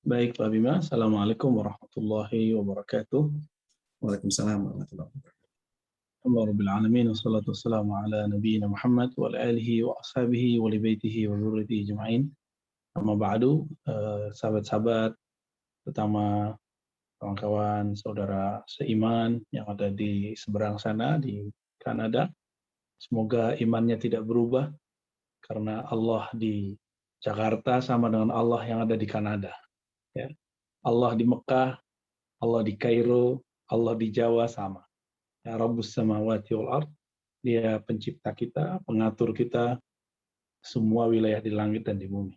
Baik, Pak Bima. Assalamualaikum warahmatullahi wabarakatuh. Waalaikumsalam warahmatullahi wabarakatuh. Alhamdulillah alamin wassalatu wassalamu ala nabiyyina Muhammad wa ala alihi wa ashabihi wa li baitihi wa dzurriyyatihi ajma'in. Amma ba'du, sahabat-sahabat, terutama kawan-kawan saudara seiman yang ada di seberang sana di Kanada. Semoga imannya tidak berubah karena Allah di Jakarta sama dengan Allah yang ada di Kanada. Ya. Allah di Mekah, Allah di Kairo, Allah di Jawa sama. Ya Rabbus samawati wal ard, Dia pencipta kita, pengatur kita, semua wilayah di langit dan di bumi.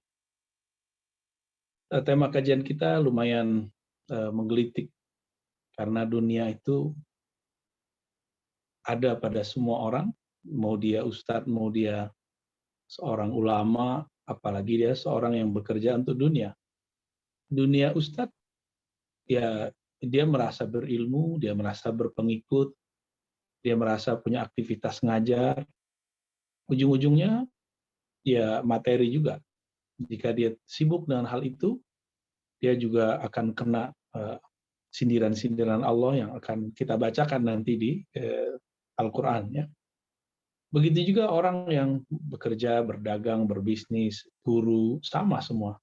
Tema kajian kita lumayan menggelitik, karena dunia itu ada pada semua orang, mau dia ustadz, mau dia seorang ulama, apalagi dia seorang yang bekerja untuk dunia. Dunia ustadz, ya dia merasa berilmu, dia merasa berpengikut, dia merasa punya aktivitas ngajar, ujung-ujungnya ya materi juga. Jika dia sibuk dengan hal itu, dia juga akan kena sindiran-sindiran Allah yang akan kita bacakan nanti di Al-Quran. Ya. Begitu juga orang yang bekerja, berdagang, berbisnis, guru, sama semua.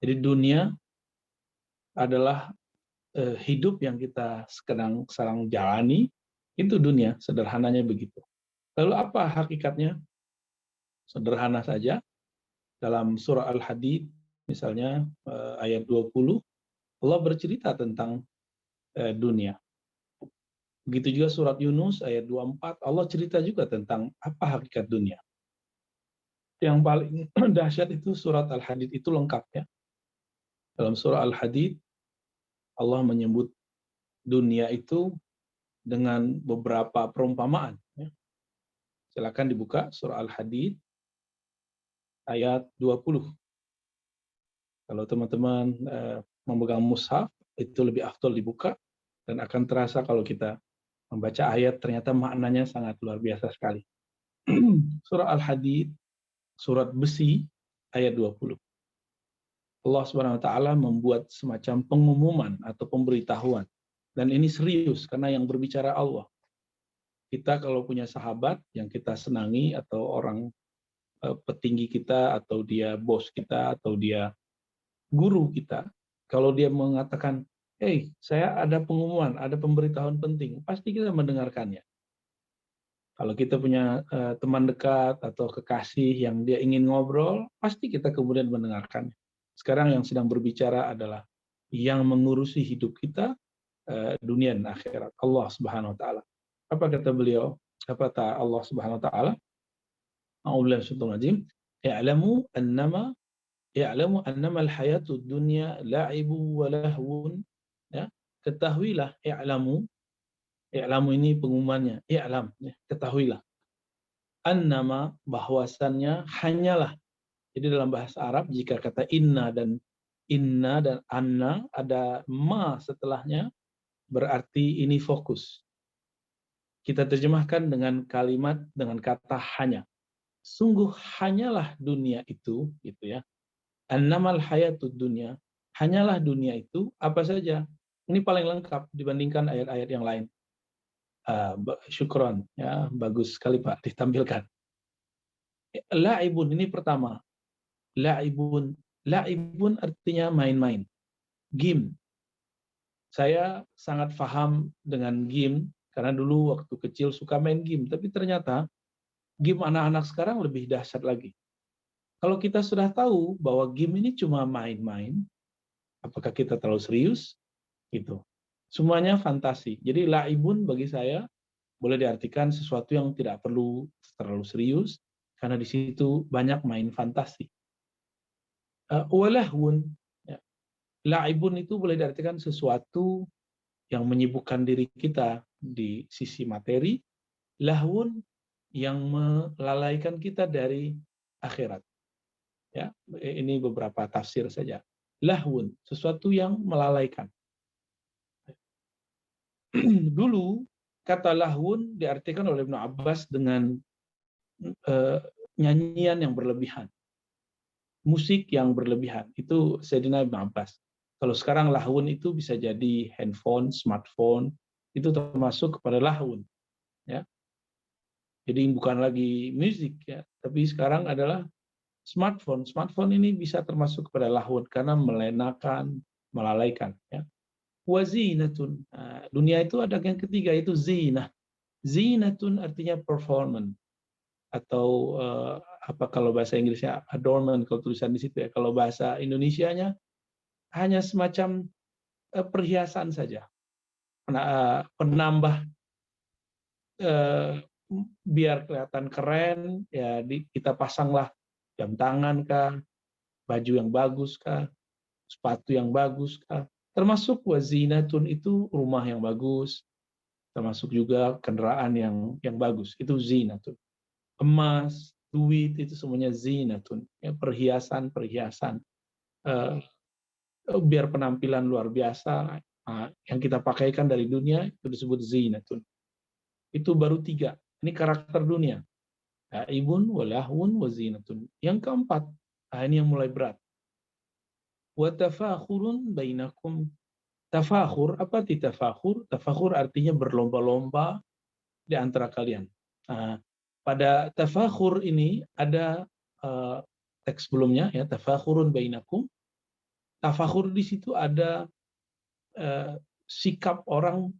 Jadi dunia adalah hidup yang kita sedang jalani, itu dunia, sederhananya begitu. Lalu apa hakikatnya? Sederhana saja. Dalam surah Al-Hadid, misalnya ayat 20, Allah bercerita tentang dunia. Begitu juga surat Yunus ayat 24, Allah cerita juga tentang apa hakikat dunia. Yang paling dahsyat itu surat Al-Hadid itu lengkap ya. Dalam surah Al-Hadid, Allah menyebut dunia itu dengan beberapa perumpamaan. Ya. Silakan dibuka surah Al-Hadid ayat 20. Kalau teman-teman memegang mushaf, itu lebih afdol dibuka, dan akan terasa kalau kita membaca ayat ternyata maknanya sangat luar biasa sekali. Surah Al-Hadid, surat besi, ayat 20. Allah Subhanahu wa taala membuat semacam pengumuman atau pemberitahuan. Dan ini serius karena yang berbicara Allah. Kita kalau punya sahabat yang kita senangi atau orang petinggi kita atau dia bos kita atau dia guru kita, kalau dia mengatakan, "Hey, saya ada pengumuman, ada pemberitahuan penting," pasti kita mendengarkannya. Kalau kita punya teman dekat atau kekasih yang dia ingin ngobrol, pasti kita kemudian mendengarkannya. Sekarang yang sedang berbicara adalah yang mengurusi hidup kita, dunia dan akhirat, Allah Subhanahu wa taala. Apa kata beliau? Apa kata Allah Subhanahu wa taala? A'udzubillahi minasyaitonir rajim. Ya'lamu annama al-hayatud dunya la'ibun wa lahwun. Ya, ketahuilah, i'lamu ini pengumumannya, i'lam, ya, ketahuilah. Annama, bahwasannya, hanyalah. Jadi dalam bahasa Arab jika kata inna dan anna ada ma setelahnya, berarti ini fokus. Kita terjemahkan dengan kalimat, dengan kata hanya. Sungguh hanyalah dunia itu, gitu ya. Annamal hayatud dunya, hanyalah dunia itu, apa saja. Ini paling lengkap dibandingkan ayat-ayat yang lain. Syukron, ya, bagus sekali Pak ditampilkan. La'ibun, ini pertama. La'ibun artinya main-main. Game. Saya sangat paham dengan game, karena dulu waktu kecil suka main game, tapi ternyata game anak-anak sekarang lebih dahsyat lagi. Kalau kita sudah tahu bahwa game ini cuma main-main, apakah kita terlalu serius? Gitu. Semuanya fantasi. Jadi la'ibun bagi saya boleh diartikan sesuatu yang tidak perlu terlalu serius, karena di situ banyak main fantasi. Walahwun, ya. La'ibun itu boleh diartikan sesuatu yang menyibukkan diri kita di sisi materi, lahwun yang melalaikan kita dari akhirat. Ya, ini beberapa tafsir saja. Lahwun, sesuatu yang melalaikan. Dulu kata lahwun diartikan oleh Ibnu Abbas dengan nyanyian yang berlebihan, musik yang berlebihan. Itu Sayyidina Ibnu Abbas. Kalau sekarang lahun itu bisa jadi handphone, smartphone, itu termasuk kepada lahun. Ya. Jadi bukan lagi musik, ya, tapi sekarang adalah smartphone. Smartphone ini bisa termasuk kepada lahun karena melenakan, melalaikan. Ya. Wazinatun. Nah, dunia itu ada yang ketiga, itu zina. Zinatun artinya performance atau apa kalau bahasa Inggrisnya adornment kalau tulisan di situ ya. Kalau bahasa Indonesianya hanya semacam perhiasan saja, penambah biar kelihatan keren ya. Kita pasanglah jam tangan kah, baju yang bagus kah, sepatu yang bagus kah. Termasuk wazinatun itu rumah yang bagus, termasuk juga kendaraan yang bagus. Itu zinatun. Emas, duit itu semuanya zinatun. Ya, perhiasan biar penampilan luar biasa. Yang kita pakaikan dari dunia itu disebut zinatun. Itu baru 3. Ini karakter dunia. Ibun, walahun, wazinatun. Yang keempat, ini yang mulai berat. Watafakhurun bainakum. Tafakhur, apa itu tafakhur? Tafakhur artinya berlomba-lomba di antara kalian. Pada tafakhur ini ada teks sebelumnya ya, tafakhurun bainakum. Tafakhur di situ ada sikap orang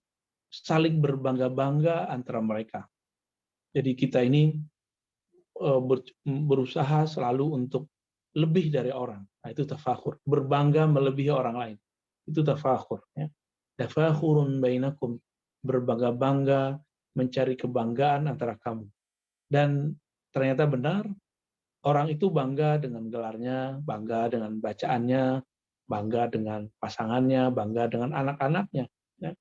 saling berbangga-bangga antara mereka. Jadi kita ini berusaha selalu untuk lebih dari orang. Nah, itu tafakhur. Berbangga melebihi orang lain. Itu tafakhur. Ya. Tafakhurun bainakum. Berbangga-bangga, mencari kebanggaan antara kamu. Dan ternyata benar, orang itu bangga dengan gelarnya, bangga dengan bacaannya, bangga dengan pasangannya, bangga dengan anak-anaknya. Ya.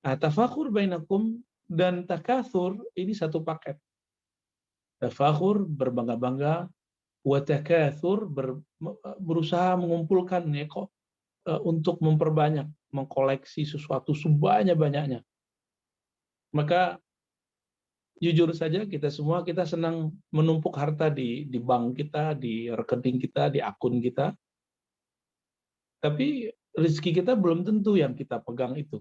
Nah, tafakhur bainakum dan takatsur ini satu paket. Tafakhur berbangga-bangga, wa takatsur berusaha mengumpulkan ya kok untuk memperbanyak, mengkoleksi sesuatu sebanyak-banyaknya. Maka jujur saja kita semua kita senang menumpuk harta di bank kita, di rekening kita, di akun kita. Tapi rezeki kita belum tentu yang kita pegang itu.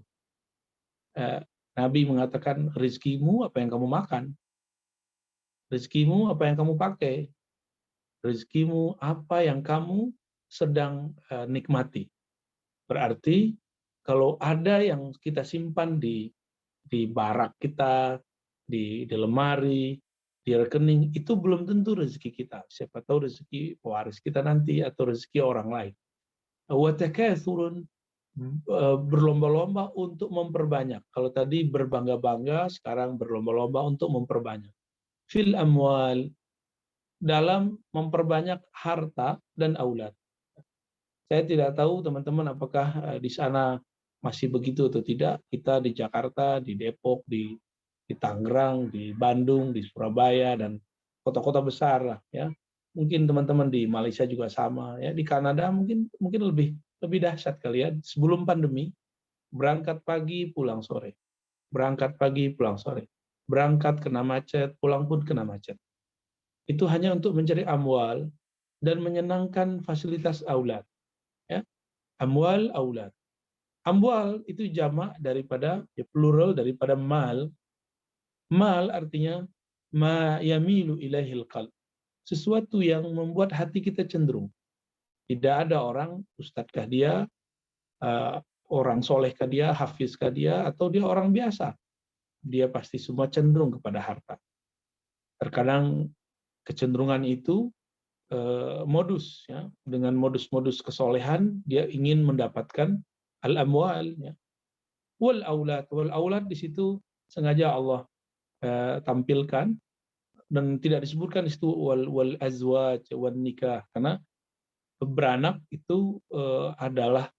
Nabi mengatakan rezekimu apa yang kamu makan, rezekimu apa yang kamu pakai, rezekimu apa yang kamu sedang nikmati. Berarti kalau ada yang kita simpan di barak kita, di lemari, di rekening, itu belum tentu rezeki kita. Siapa tahu rezeki waris kita nanti atau rezeki orang lain. Wa takatsur berlomba-lomba untuk memperbanyak. Kalau tadi berbangga-bangga, sekarang berlomba-lomba untuk memperbanyak. Fil amwal, dalam memperbanyak harta dan aulad. Saya tidak tahu teman-teman apakah di sana masih begitu atau tidak. Kita di Jakarta, di Depok, di Tangerang, di Bandung, di Surabaya dan kota-kota besar lah ya. Mungkin teman-teman di Malaysia juga sama ya. Di Kanada mungkin lebih dahsyat kali ya. Sebelum pandemi berangkat pagi pulang sore. Berangkat pagi pulang sore. Berangkat kena macet, pulang pun kena macet. Itu hanya untuk mencari amwal dan menyenangkan fasilitas aulad. Ya. Amwal aulad. Amwal itu jamak daripada plural daripada mal. Mal artinya ma yamilu ilaihil qalb. Sesuatu yang membuat hati kita cenderung. Tidak ada orang, ustadzkah dia, orang solehkah dia, hafizkah dia, atau dia orang biasa. Dia pasti semua cenderung kepada harta. Terkadang kecenderungan itu modus, ya, dengan modus-modus kesolehan dia ingin mendapatkan al-amwal, ya. Wal aulad di situ sengaja Allah tampilkan dan tidak disebutkan di situ wal azwaj wan nikah karena beranak itu adalah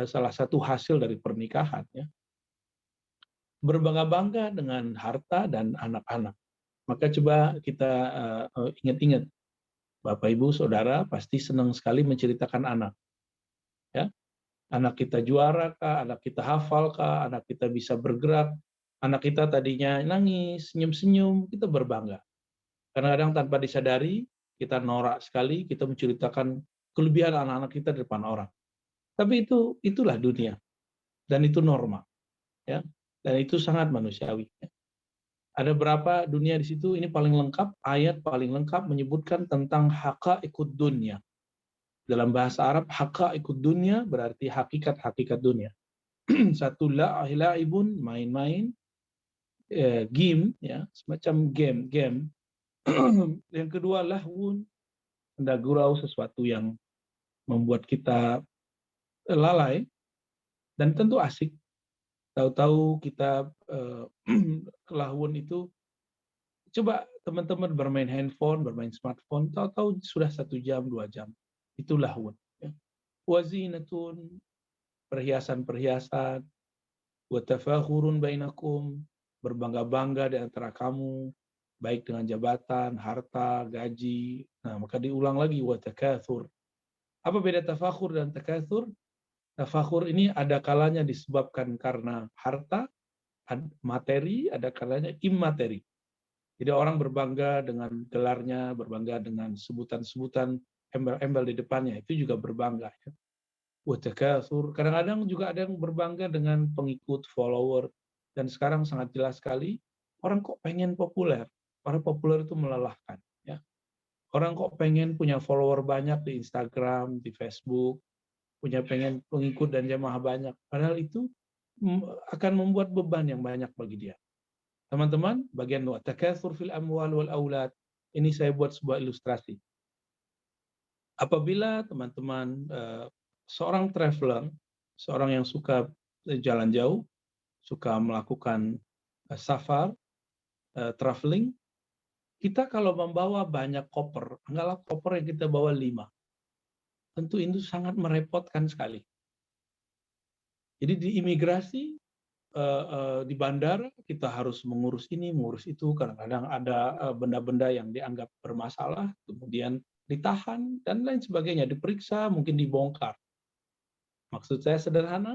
salah satu hasil dari pernikahan, ya. Berbangga-bangga dengan harta dan anak-anak. Maka coba kita ingat-ingat, Bapak Ibu Saudara pasti senang sekali menceritakan anak, ya. Anak kita juara kah, anak kita hafal kah, anak kita bisa bergerak, anak kita tadinya nangis, senyum-senyum, kita berbangga. Kadang-kadang tanpa disadari kita norak sekali, kita menceritakan kelebihan anak-anak kita di depan orang. Tapi itulah dunia dan itu normal, ya. Dan itu sangat manusiawi. Ya. Ada berapa dunia di situ? Ini paling lengkap, ayat paling lengkap menyebutkan tentang haqa'iqud dunya. Dalam bahasa Arab, haqa'iqud dunya berarti hakikat-hakikat dunia. Satu la'ibun, main-main, game, ya, semacam game. Yang kedua lahwun, hendak gurau, sesuatu yang membuat kita lalai, dan tentu asik. Tahu-tahu kita kelahwun itu, coba teman-teman bermain handphone, bermain smartphone, tahu-tahu sudah 1 jam, 2 jam. Itu lahwun. Ya. Wazinatun, perhiasan-perhiasan, wa tafakhurun bainakum, berbangga-bangga di antara kamu, baik dengan jabatan, harta, gaji. Nah, maka diulang lagi, wa takatsur. Apa beda tafakhur dan takatsur? Tafakhur ini ada kalanya disebabkan karena harta, materi, ada kalanya immateri. Jadi orang berbangga dengan gelarnya, berbangga dengan sebutan-sebutan embel-embel di depannya, itu juga berbangga. Wa takatsur. Kadang-kadang juga ada yang berbangga dengan pengikut, follower, dan sekarang sangat jelas sekali, orang kok pengen populer. Orang populer itu melelahkan. Ya. Orang kok pengen punya follower banyak di Instagram, di Facebook, pengen pengikut dan jamaah banyak. Padahal itu akan membuat beban yang banyak bagi dia. Teman-teman, bagian wa takatsur fil amwal wal aulad, ini saya buat sebuah ilustrasi. Apabila teman-teman seorang traveler, seorang yang suka jalan jauh, suka melakukan safar, traveling, kita kalau membawa banyak koper, anggaplah koper yang kita bawa 5, tentu itu sangat merepotkan sekali. Jadi di imigrasi, di bandara, kita harus mengurus ini, mengurus itu, kadang-kadang ada benda-benda yang dianggap bermasalah, kemudian ditahan, dan lain sebagainya, diperiksa, mungkin dibongkar. Maksud saya sederhana,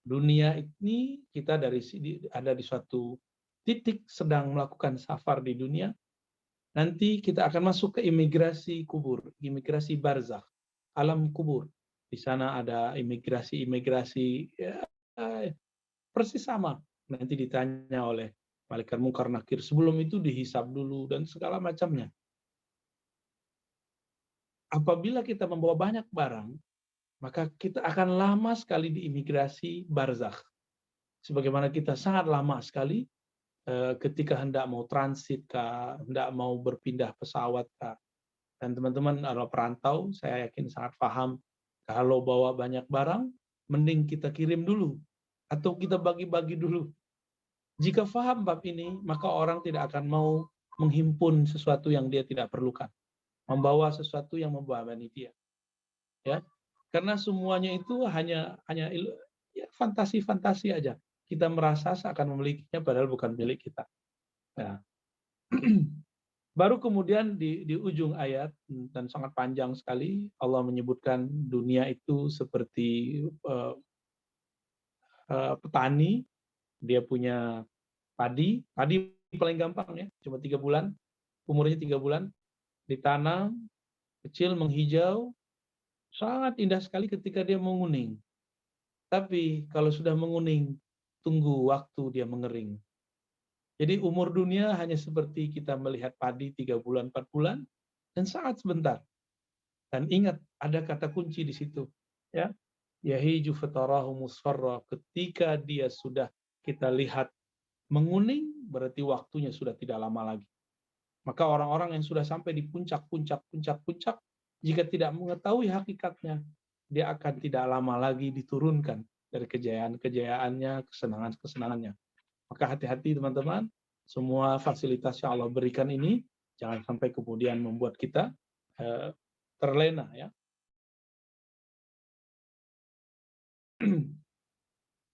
dunia ini kita ada di suatu titik sedang melakukan safar di dunia, nanti kita akan masuk ke imigrasi kubur, imigrasi barzakh, alam kubur. Di sana ada imigrasi ya, persis sama. Nanti ditanya oleh malaikat mungkar nakir. Sebelum itu dihisab dulu dan segala macamnya. Apabila kita membawa banyak barang, maka kita akan lama sekali di imigrasi barzakh. Sebagaimana kita sangat lama sekali ketika hendak mau transit kah, hendak mau berpindah pesawat kah. Dan teman-teman kalau perantau, saya yakin sangat paham, kalau bawa banyak barang, mending kita kirim dulu, atau kita bagi-bagi dulu. Jika paham bab ini, maka orang tidak akan mau menghimpun sesuatu yang dia tidak perlukan, membawa sesuatu yang membebani dia. Ya, karena semuanya itu hanya ya, fantasi-fantasi aja. Kita merasa seakan memilikinya, padahal bukan milik kita. Nah, baru kemudian di ujung ayat, dan sangat panjang sekali, Allah menyebutkan dunia itu seperti petani, dia punya padi paling gampang ya, cuma 3 bulan, umurnya 3 bulan, ditanam, kecil, menghijau, sangat indah sekali ketika dia menguning. Tapi kalau sudah menguning, tunggu waktu dia mengering. Jadi umur dunia hanya seperti kita melihat padi 3 bulan, 4 bulan, dan sangat sebentar. Dan ingat, ada kata kunci di situ. Ya, yahiju fatarahu musfarra, ketika dia sudah kita lihat menguning, berarti waktunya sudah tidak lama lagi. Maka orang-orang yang sudah sampai di puncak, jika tidak mengetahui hakikatnya, dia akan tidak lama lagi diturunkan dari kejayaan-kejayaannya, kesenangan-kesenangannya. Maka hati-hati teman-teman, semua fasilitas yang Allah berikan ini jangan sampai kemudian membuat kita terlena, ya.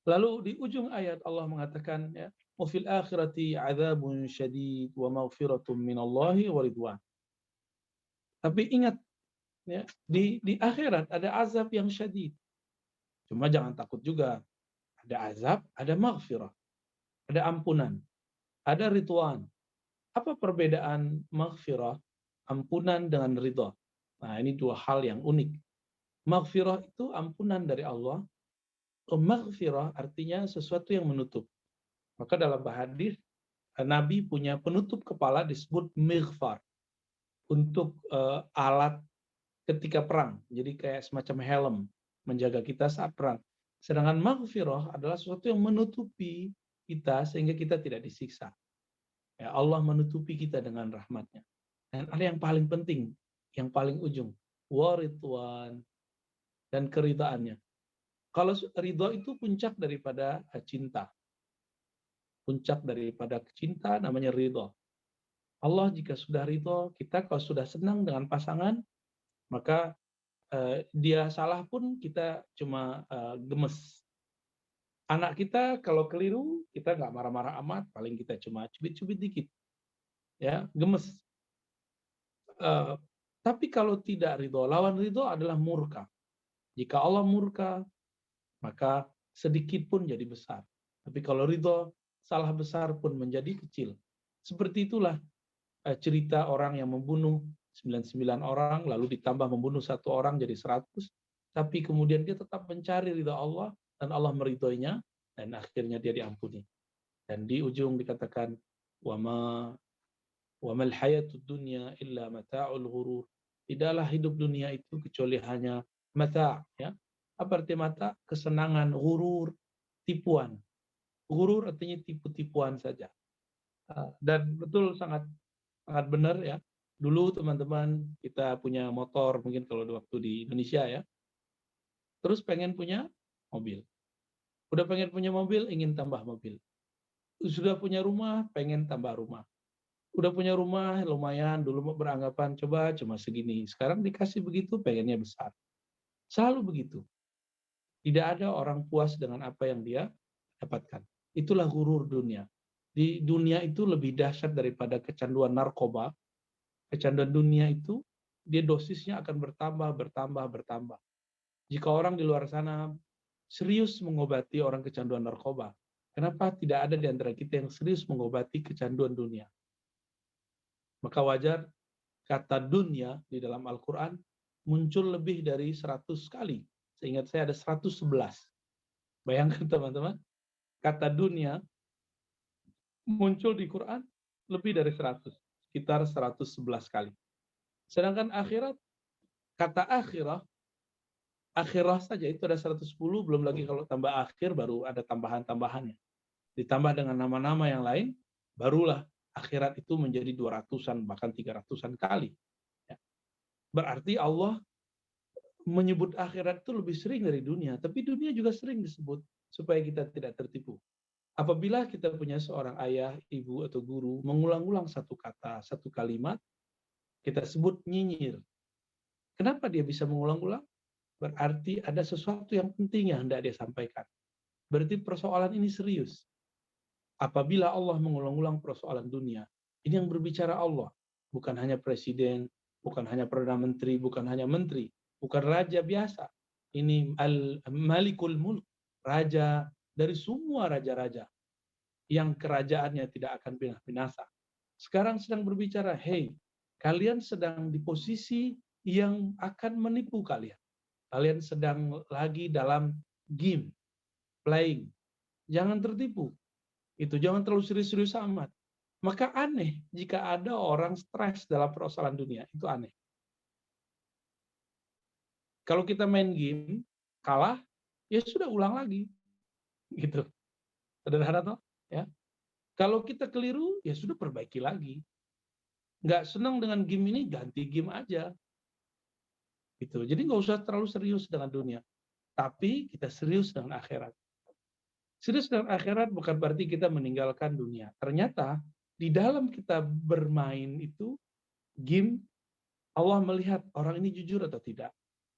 Lalu di ujung ayat Allah mengatakan, ya, wa fil akhirati adzabun syadid wa maghfiratun minallahi wa ridwan. Tapi ingat, ya, di akhirat ada azab yang syadid. Cuma jangan takut juga. Ada azab, ada maghfirah, ada ampunan, ada ridwan. Apa perbedaan maghfirah, ampunan dengan ridha? Nah, ini 2 hal yang unik. Maghfirah itu ampunan dari Allah. Maghfirah artinya sesuatu yang menutup. Maka dalam hadis Nabi punya penutup kepala disebut mighfar untuk alat ketika perang. Jadi kayak semacam helm menjaga kita saat perang. Sedangkan maghfirah adalah sesuatu yang menutupi kita sehingga kita tidak disiksa. Ya, Allah menutupi kita dengan rahmatnya. Dan ada yang paling penting, yang paling ujung, waridwan, dan keridaannya. Kalau ridho itu puncak daripada cinta. Puncak daripada cinta namanya ridho. Allah jika sudah ridho, kita kalau sudah senang dengan pasangan, maka dia salah pun kita cuma gemes. Anak kita kalau keliru, kita nggak marah-marah amat, paling kita cuma cubit-cubit dikit, ya gemes. Tapi kalau tidak ridho, lawan ridho adalah murka. Jika Allah murka, maka sedikit pun jadi besar. Tapi kalau ridho, salah besar pun menjadi kecil. Seperti itulah cerita orang yang membunuh 99 orang, lalu ditambah membunuh 1 orang jadi 100, tapi kemudian dia tetap mencari ridha Allah, dan Allah meridhoinya, dan akhirnya dia diampuni. Dan di ujung dikatakan, wamal hayatud dunya illa mata'ul ghurur. Tidaklah hidup dunia itu kecuali hanya mata, ya. Apa arti mata? Kesenangan, ghurur, tipuan. Ghurur artinya tipu-tipuan saja. Dan betul sangat sangat benar ya. Dulu teman-teman kita punya motor mungkin kalau waktu di Indonesia ya. Terus pengen punya mobil. Udah pengen punya mobil, ingin tambah mobil. Sudah punya rumah, pengen tambah rumah. Udah punya rumah lumayan, dulu beranggapan coba cuma segini. Sekarang dikasih begitu, pengennya besar. Selalu begitu. Tidak ada orang puas dengan apa yang dia dapatkan. Itulah gurur dunia. Di dunia itu lebih dahsyat daripada kecanduan narkoba. Kecanduan dunia itu, dia dosisnya akan bertambah, bertambah, bertambah. Jika orang di luar sana serius mengobati orang kecanduan narkoba, kenapa tidak ada di antara kita yang serius mengobati kecanduan dunia? Maka wajar kata dunia di dalam Al-Quran muncul lebih dari 100 kali. Seingat saya ada 111. Bayangkan teman-teman, kata dunia muncul di Quran lebih dari 100, sekitar 111 kali. Sedangkan akhirat, kata akhirah saja itu ada 110, belum lagi kalau tambah akhir baru ada tambahan-tambahannya. Ditambah dengan nama-nama yang lain, barulah akhirat itu menjadi 200-an bahkan 300-an kali. Ya. Berarti Allah menyebut akhirat itu lebih sering dari dunia, tapi dunia juga sering disebut supaya kita tidak tertipu. Apabila kita punya seorang ayah, ibu, atau guru mengulang-ulang satu kata, satu kalimat, kita sebut nyinyir. Kenapa dia bisa mengulang-ulang? Berarti ada sesuatu yang penting yang hendak dia sampaikan. Berarti persoalan ini serius. Apabila Allah mengulang-ulang persoalan dunia, ini yang berbicara Allah. Bukan hanya presiden, bukan hanya perdana menteri, bukan hanya menteri, bukan raja biasa. Ini Malikul Mulk, raja dari semua raja-raja yang kerajaannya tidak akan binasa. Sekarang sedang berbicara, hey, kalian sedang di posisi yang akan menipu kalian. Kalian sedang lagi dalam game, playing. Jangan tertipu. Itu jangan terlalu serius-serius amat. Maka aneh jika ada orang stres dalam persoalan dunia, itu aneh. Kalau kita main game, kalah, ya sudah ulang lagi. Gitu. Sederhana toh, ya. Kalau kita keliru, ya sudah perbaiki lagi. Nggak senang dengan game ini, ganti game aja. Gitu. Jadi nggak usah terlalu serius dengan dunia. Tapi kita serius dengan akhirat. Serius dengan akhirat bukan berarti kita meninggalkan dunia. Ternyata di dalam kita bermain itu, game, Allah melihat orang ini jujur atau tidak.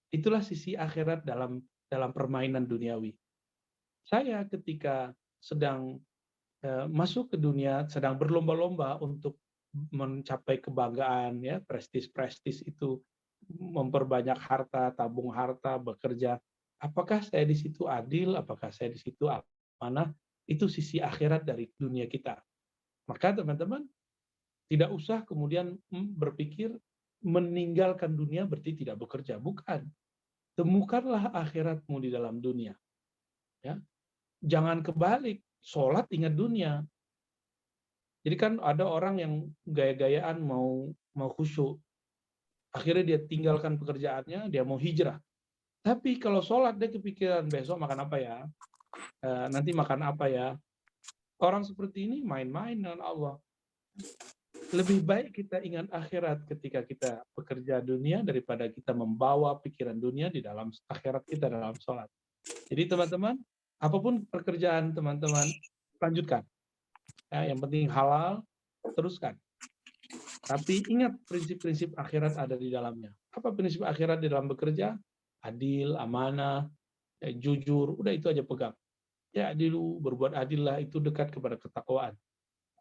Itulah sisi akhirat dalam permainan duniawi. Saya ketika sedang masuk ke dunia, sedang berlomba-lomba untuk mencapai kebanggaan, ya, prestis itu, memperbanyak harta, tabung harta, bekerja. Apakah saya di situ adil? Apakah saya di situ amanah? Itu sisi akhirat dari dunia kita. Maka teman-teman tidak usah kemudian berpikir meninggalkan dunia berarti tidak bekerja. Bukan. temukanlah akhiratmu di dalam dunia. Ya, jangan kebalik, sholat ingat dunia. Jadi kan ada orang yang gaya-gayaan mau khusyuk, akhirnya dia tinggalkan pekerjaannya, dia mau hijrah. Tapi kalau sholat dia kepikiran besok makan apa ya, nanti makan apa ya. Orang seperti ini main-main dengan Allah. Lebih baik kita ingat akhirat ketika kita bekerja dunia daripada kita membawa pikiran dunia di dalam akhirat kita dalam sholat. Jadi teman-teman, apapun pekerjaan teman-teman, lanjutkan. Ya, yang penting halal, teruskan. Tapi ingat prinsip-prinsip akhirat ada di dalamnya. Apa prinsip akhirat di dalam bekerja? Adil, amanah, jujur, udah itu aja pegang. Ya adilu, berbuat adillah, itu dekat kepada ketakwaan.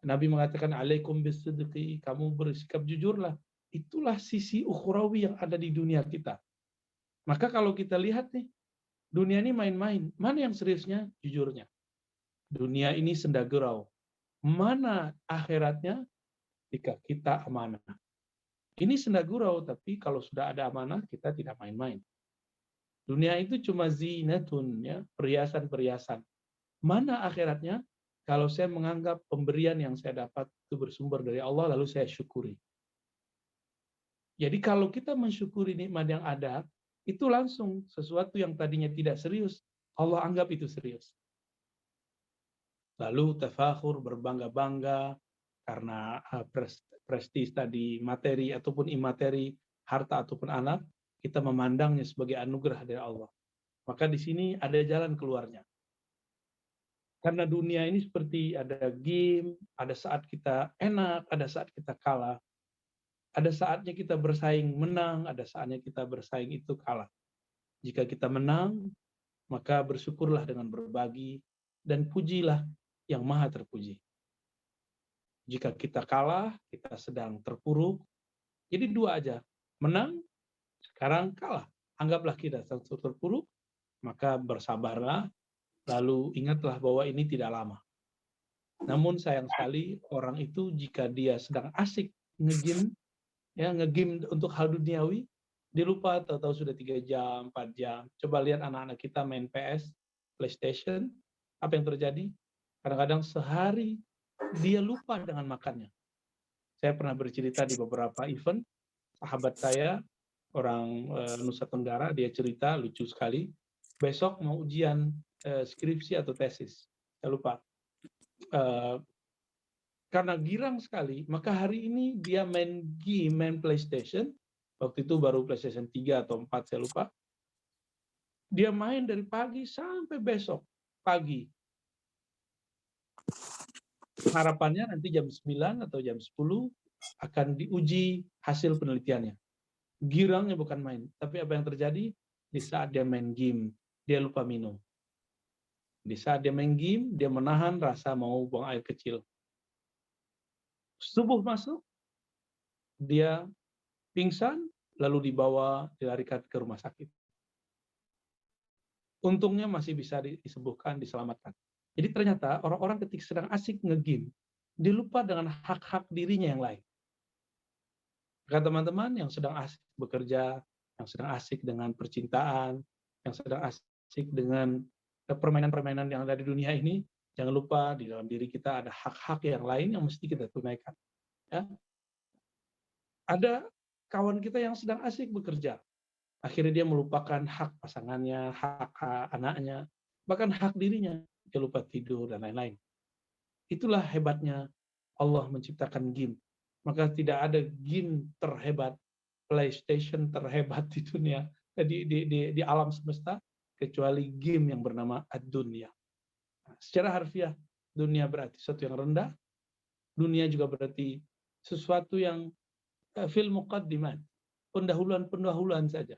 Nabi mengatakan, alaikum bisidqi, kamu bersikap jujurlah. Itulah sisi ukhrawi yang ada di dunia kita. Maka kalau kita lihat nih, dunia ini main-main. Mana yang seriusnya? Jujurnya. Dunia ini senda gurau. Mana akhiratnya? Jika kita amanah. Ini senda gurau, tapi kalau sudah ada amanah, kita tidak main-main. Dunia itu cuma zinatun, ya, perhiasan-perhiasan. Mana akhiratnya? Kalau saya menganggap pemberian yang saya dapat itu bersumber dari Allah, lalu saya syukuri. Jadi kalau kita mensyukuri nikmat yang ada, itu langsung sesuatu yang tadinya tidak serius, Allah anggap itu serius. Lalu tafakhur, berbangga-bangga, karena prestis tadi, materi ataupun imateri, harta ataupun anak, kita memandangnya sebagai anugerah dari Allah. Maka di sini ada jalan keluarnya. Karena dunia ini seperti ada game, ada saat kita enak, ada saat kita kalah. Ada saatnya kita bersaing menang, ada saatnya kita bersaing itu kalah. Jika kita menang, maka bersyukurlah dengan berbagi, dan pujilah yang maha terpuji. Jika kita kalah, kita sedang terpuruk. Jadi dua aja, menang, sekarang kalah. Anggaplah kita terpuruk, maka bersabarlah, lalu ingatlah bahwa ini tidak lama. Namun sayang sekali orang itu jika dia sedang asik ngegame, ya ngegame untuk hal duniawi, dia lupa tahu-tahu sudah 3 jam, 4 jam. Coba lihat anak-anak kita main PS, PlayStation, apa yang terjadi? Kadang-kadang sehari dia lupa dengan makannya. Saya pernah bercerita di beberapa event, sahabat saya, orang Nusa Tenggara, dia cerita lucu sekali, besok mau ujian skripsi atau tesis, saya lupa. Karena girang sekali, maka hari ini dia main game, main PlayStation, waktu itu baru PlayStation 3 atau 4, saya lupa. Dia main dari pagi sampai besok pagi. Harapannya nanti jam 9 atau jam 10 akan diuji hasil penelitiannya. Girangnya bukan main, tapi apa yang terjadi? Di saat dia main game, dia lupa minum. Di saat dia main game, dia menahan rasa mau buang air kecil. Subuh masuk, dia pingsan, lalu dilarikan ke rumah sakit. Untungnya masih bisa disembuhkan, diselamatkan. Jadi ternyata orang-orang ketika sedang asik nge-game, dia lupa dengan hak-hak dirinya yang lain. Maka teman-teman yang sedang asik bekerja, yang sedang asik dengan percintaan, yang sedang asik dengan permainan-permainan yang ada di dunia ini, jangan lupa di dalam diri kita ada hak-hak yang lain yang mesti kita tunaikan. Ya. Ada kawan kita yang sedang asik bekerja, akhirnya dia melupakan hak pasangannya, hak anaknya, bahkan hak dirinya, dia lupa tidur dan lain-lain. Itulah hebatnya Allah menciptakan game. Maka tidak ada game terhebat, PlayStation terhebat di dunia, di alam semesta, kecuali game yang bernama ad-dunya. Secara harfiah, dunia berarti sesuatu yang rendah, dunia juga berarti sesuatu yang fil muqaddimat, pendahuluan saja.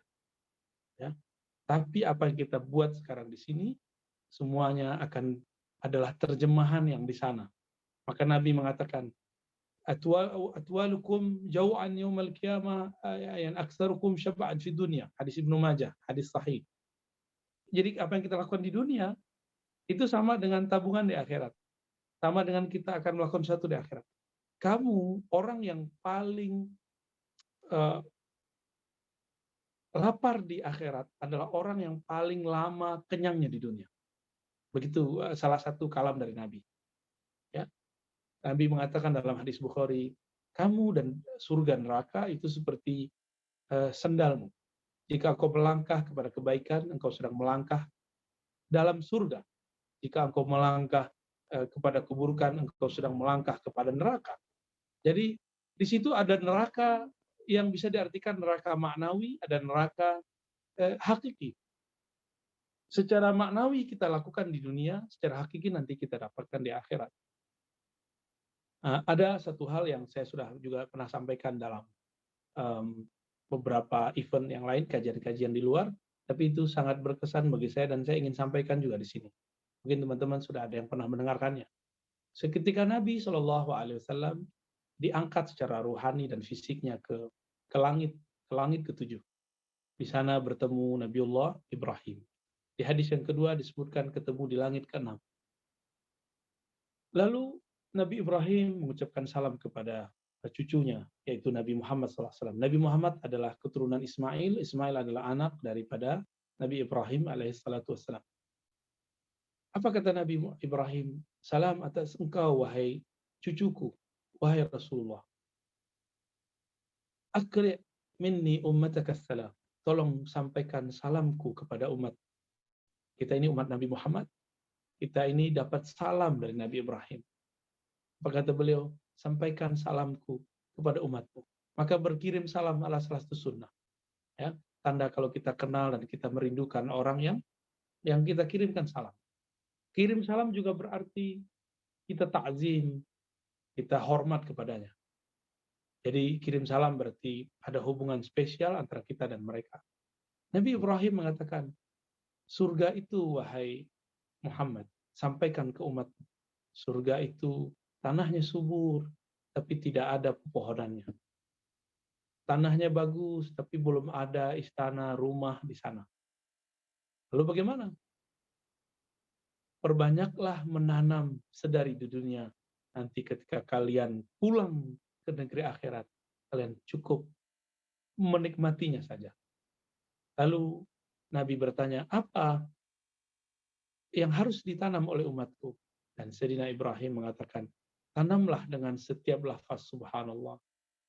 Ya. Tapi apa yang kita buat sekarang di sini, semuanya akan adalah terjemahan yang di sana. Maka Nabi mengatakan, atwalukum jau'an yaumal qiyamah yang aktsarukum syab'an fi dunya. Hadis Ibnu Majah, hadis sahih. Jadi apa yang kita lakukan di dunia itu sama dengan tabungan di akhirat. Sama dengan kita akan melakukan sesuatu di akhirat. Kamu orang yang paling lapar di akhirat adalah orang yang paling lama kenyangnya di dunia. Begitu salah satu kalam dari Nabi. Ya, Nabi mengatakan dalam hadis Bukhari, kamu dan surga neraka itu seperti sendalmu. Jika engkau melangkah kepada kebaikan, engkau sedang melangkah dalam surga. Jika engkau melangkah kepada keburukan, engkau sedang melangkah kepada neraka. Jadi di situ ada neraka yang bisa diartikan neraka maknawi, ada neraka hakiki. Secara maknawi kita lakukan di dunia, secara hakiki nanti kita dapatkan di akhirat. Ada satu hal yang saya sudah juga pernah sampaikan dalam beberapa event yang lain, kajian-kajian di luar, tapi itu sangat berkesan bagi saya dan saya ingin sampaikan juga di sini. Mungkin teman-teman sudah ada yang pernah mendengarkannya. Seketika Nabi Shallallahu Alaihi Wasallam diangkat secara rohani dan fisiknya ke langit ketujuh. Di sana bertemu Nabiullah Ibrahim. Di hadis yang kedua disebutkan ketemu di langit keenam. Lalu Nabi Ibrahim mengucapkan salam kepada cucunya, yaitu Nabi Muhammad SAW. Nabi Muhammad adalah keturunan Ismail. Ismail adalah anak daripada Nabi Ibrahim alaihissalam. Apa kata Nabi Ibrahim? Salam atas engkau, wahai cucuku, wahai Rasulullah. Akri' minni ummataka salam. Tolong sampaikan salamku kepada umat. Kita ini umat Nabi Muhammad. Kita ini dapat salam dari Nabi Ibrahim. Apa kata beliau? Sampaikan salamku kepada umatku. Maka berkirim salam ala salah satu sunnah. Ya, tanda kalau kita kenal dan kita merindukan orang yang kita kirimkan salam. Kirim salam juga berarti kita ta'zim, kita hormat kepadanya. Jadi kirim salam berarti ada hubungan spesial antara kita dan mereka. Nabi Ibrahim mengatakan, surga itu wahai Muhammad, sampaikan ke umat. Surga itu tanahnya subur, tapi tidak ada pepohonannya. Tanahnya bagus, tapi belum ada istana, rumah di sana. Lalu bagaimana? Perbanyaklah menanam sedari di dunia. Nanti ketika kalian pulang ke negeri akhirat, kalian cukup menikmatinya saja. Lalu Nabi bertanya, apa yang harus ditanam oleh umatku? Dan Sayyidina Ibrahim mengatakan, tanamlah dengan setiap lafaz subhanallah.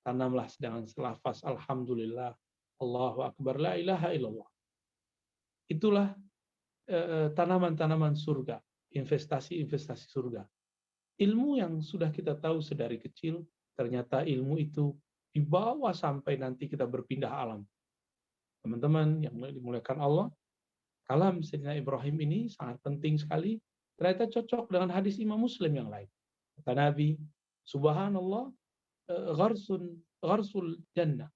Tanamlah dengan lafaz alhamdulillah, Allahu akbar, la ilaha illallah. Itulah tanaman-tanaman surga, investasi-investasi surga. Ilmu yang sudah kita tahu sedari kecil, ternyata ilmu itu dibawa sampai nanti kita berpindah alam. Teman-teman yang dimuliakan Allah, kalam Sayyidina Ibrahim ini sangat penting sekali, ternyata cocok dengan hadis Imam Muslim yang lain. Kata Nabi, subhanallah, gharsul jannah.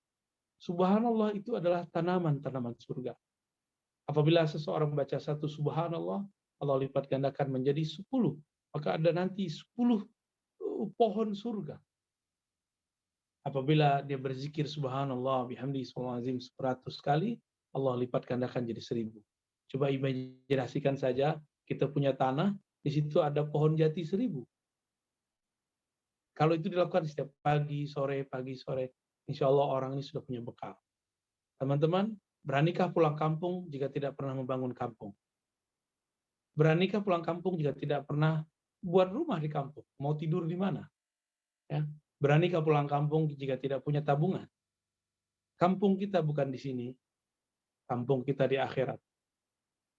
Subhanallah itu adalah tanaman-tanaman surga. Apabila seseorang membaca satu subhanallah, Allah lipat gandakan menjadi 10. Maka ada nanti 10 pohon surga. Apabila dia berzikir subhanallah bihamdi subhanazim 100 kali, Allah lipat gandakan jadi 1000. Coba imajinasikan saja, kita punya tanah, di situ ada pohon jati 1000. Kalau itu dilakukan setiap pagi, sore, insya Allah orang ini sudah punya bekal. Teman-teman, beranikah pulang kampung jika tidak pernah membangun kampung? Beranikah pulang kampung jika tidak pernah buat rumah di kampung? Mau tidur di mana? Ya. Beranikah pulang kampung jika tidak punya tabungan? Kampung kita bukan di sini, kampung kita di akhirat.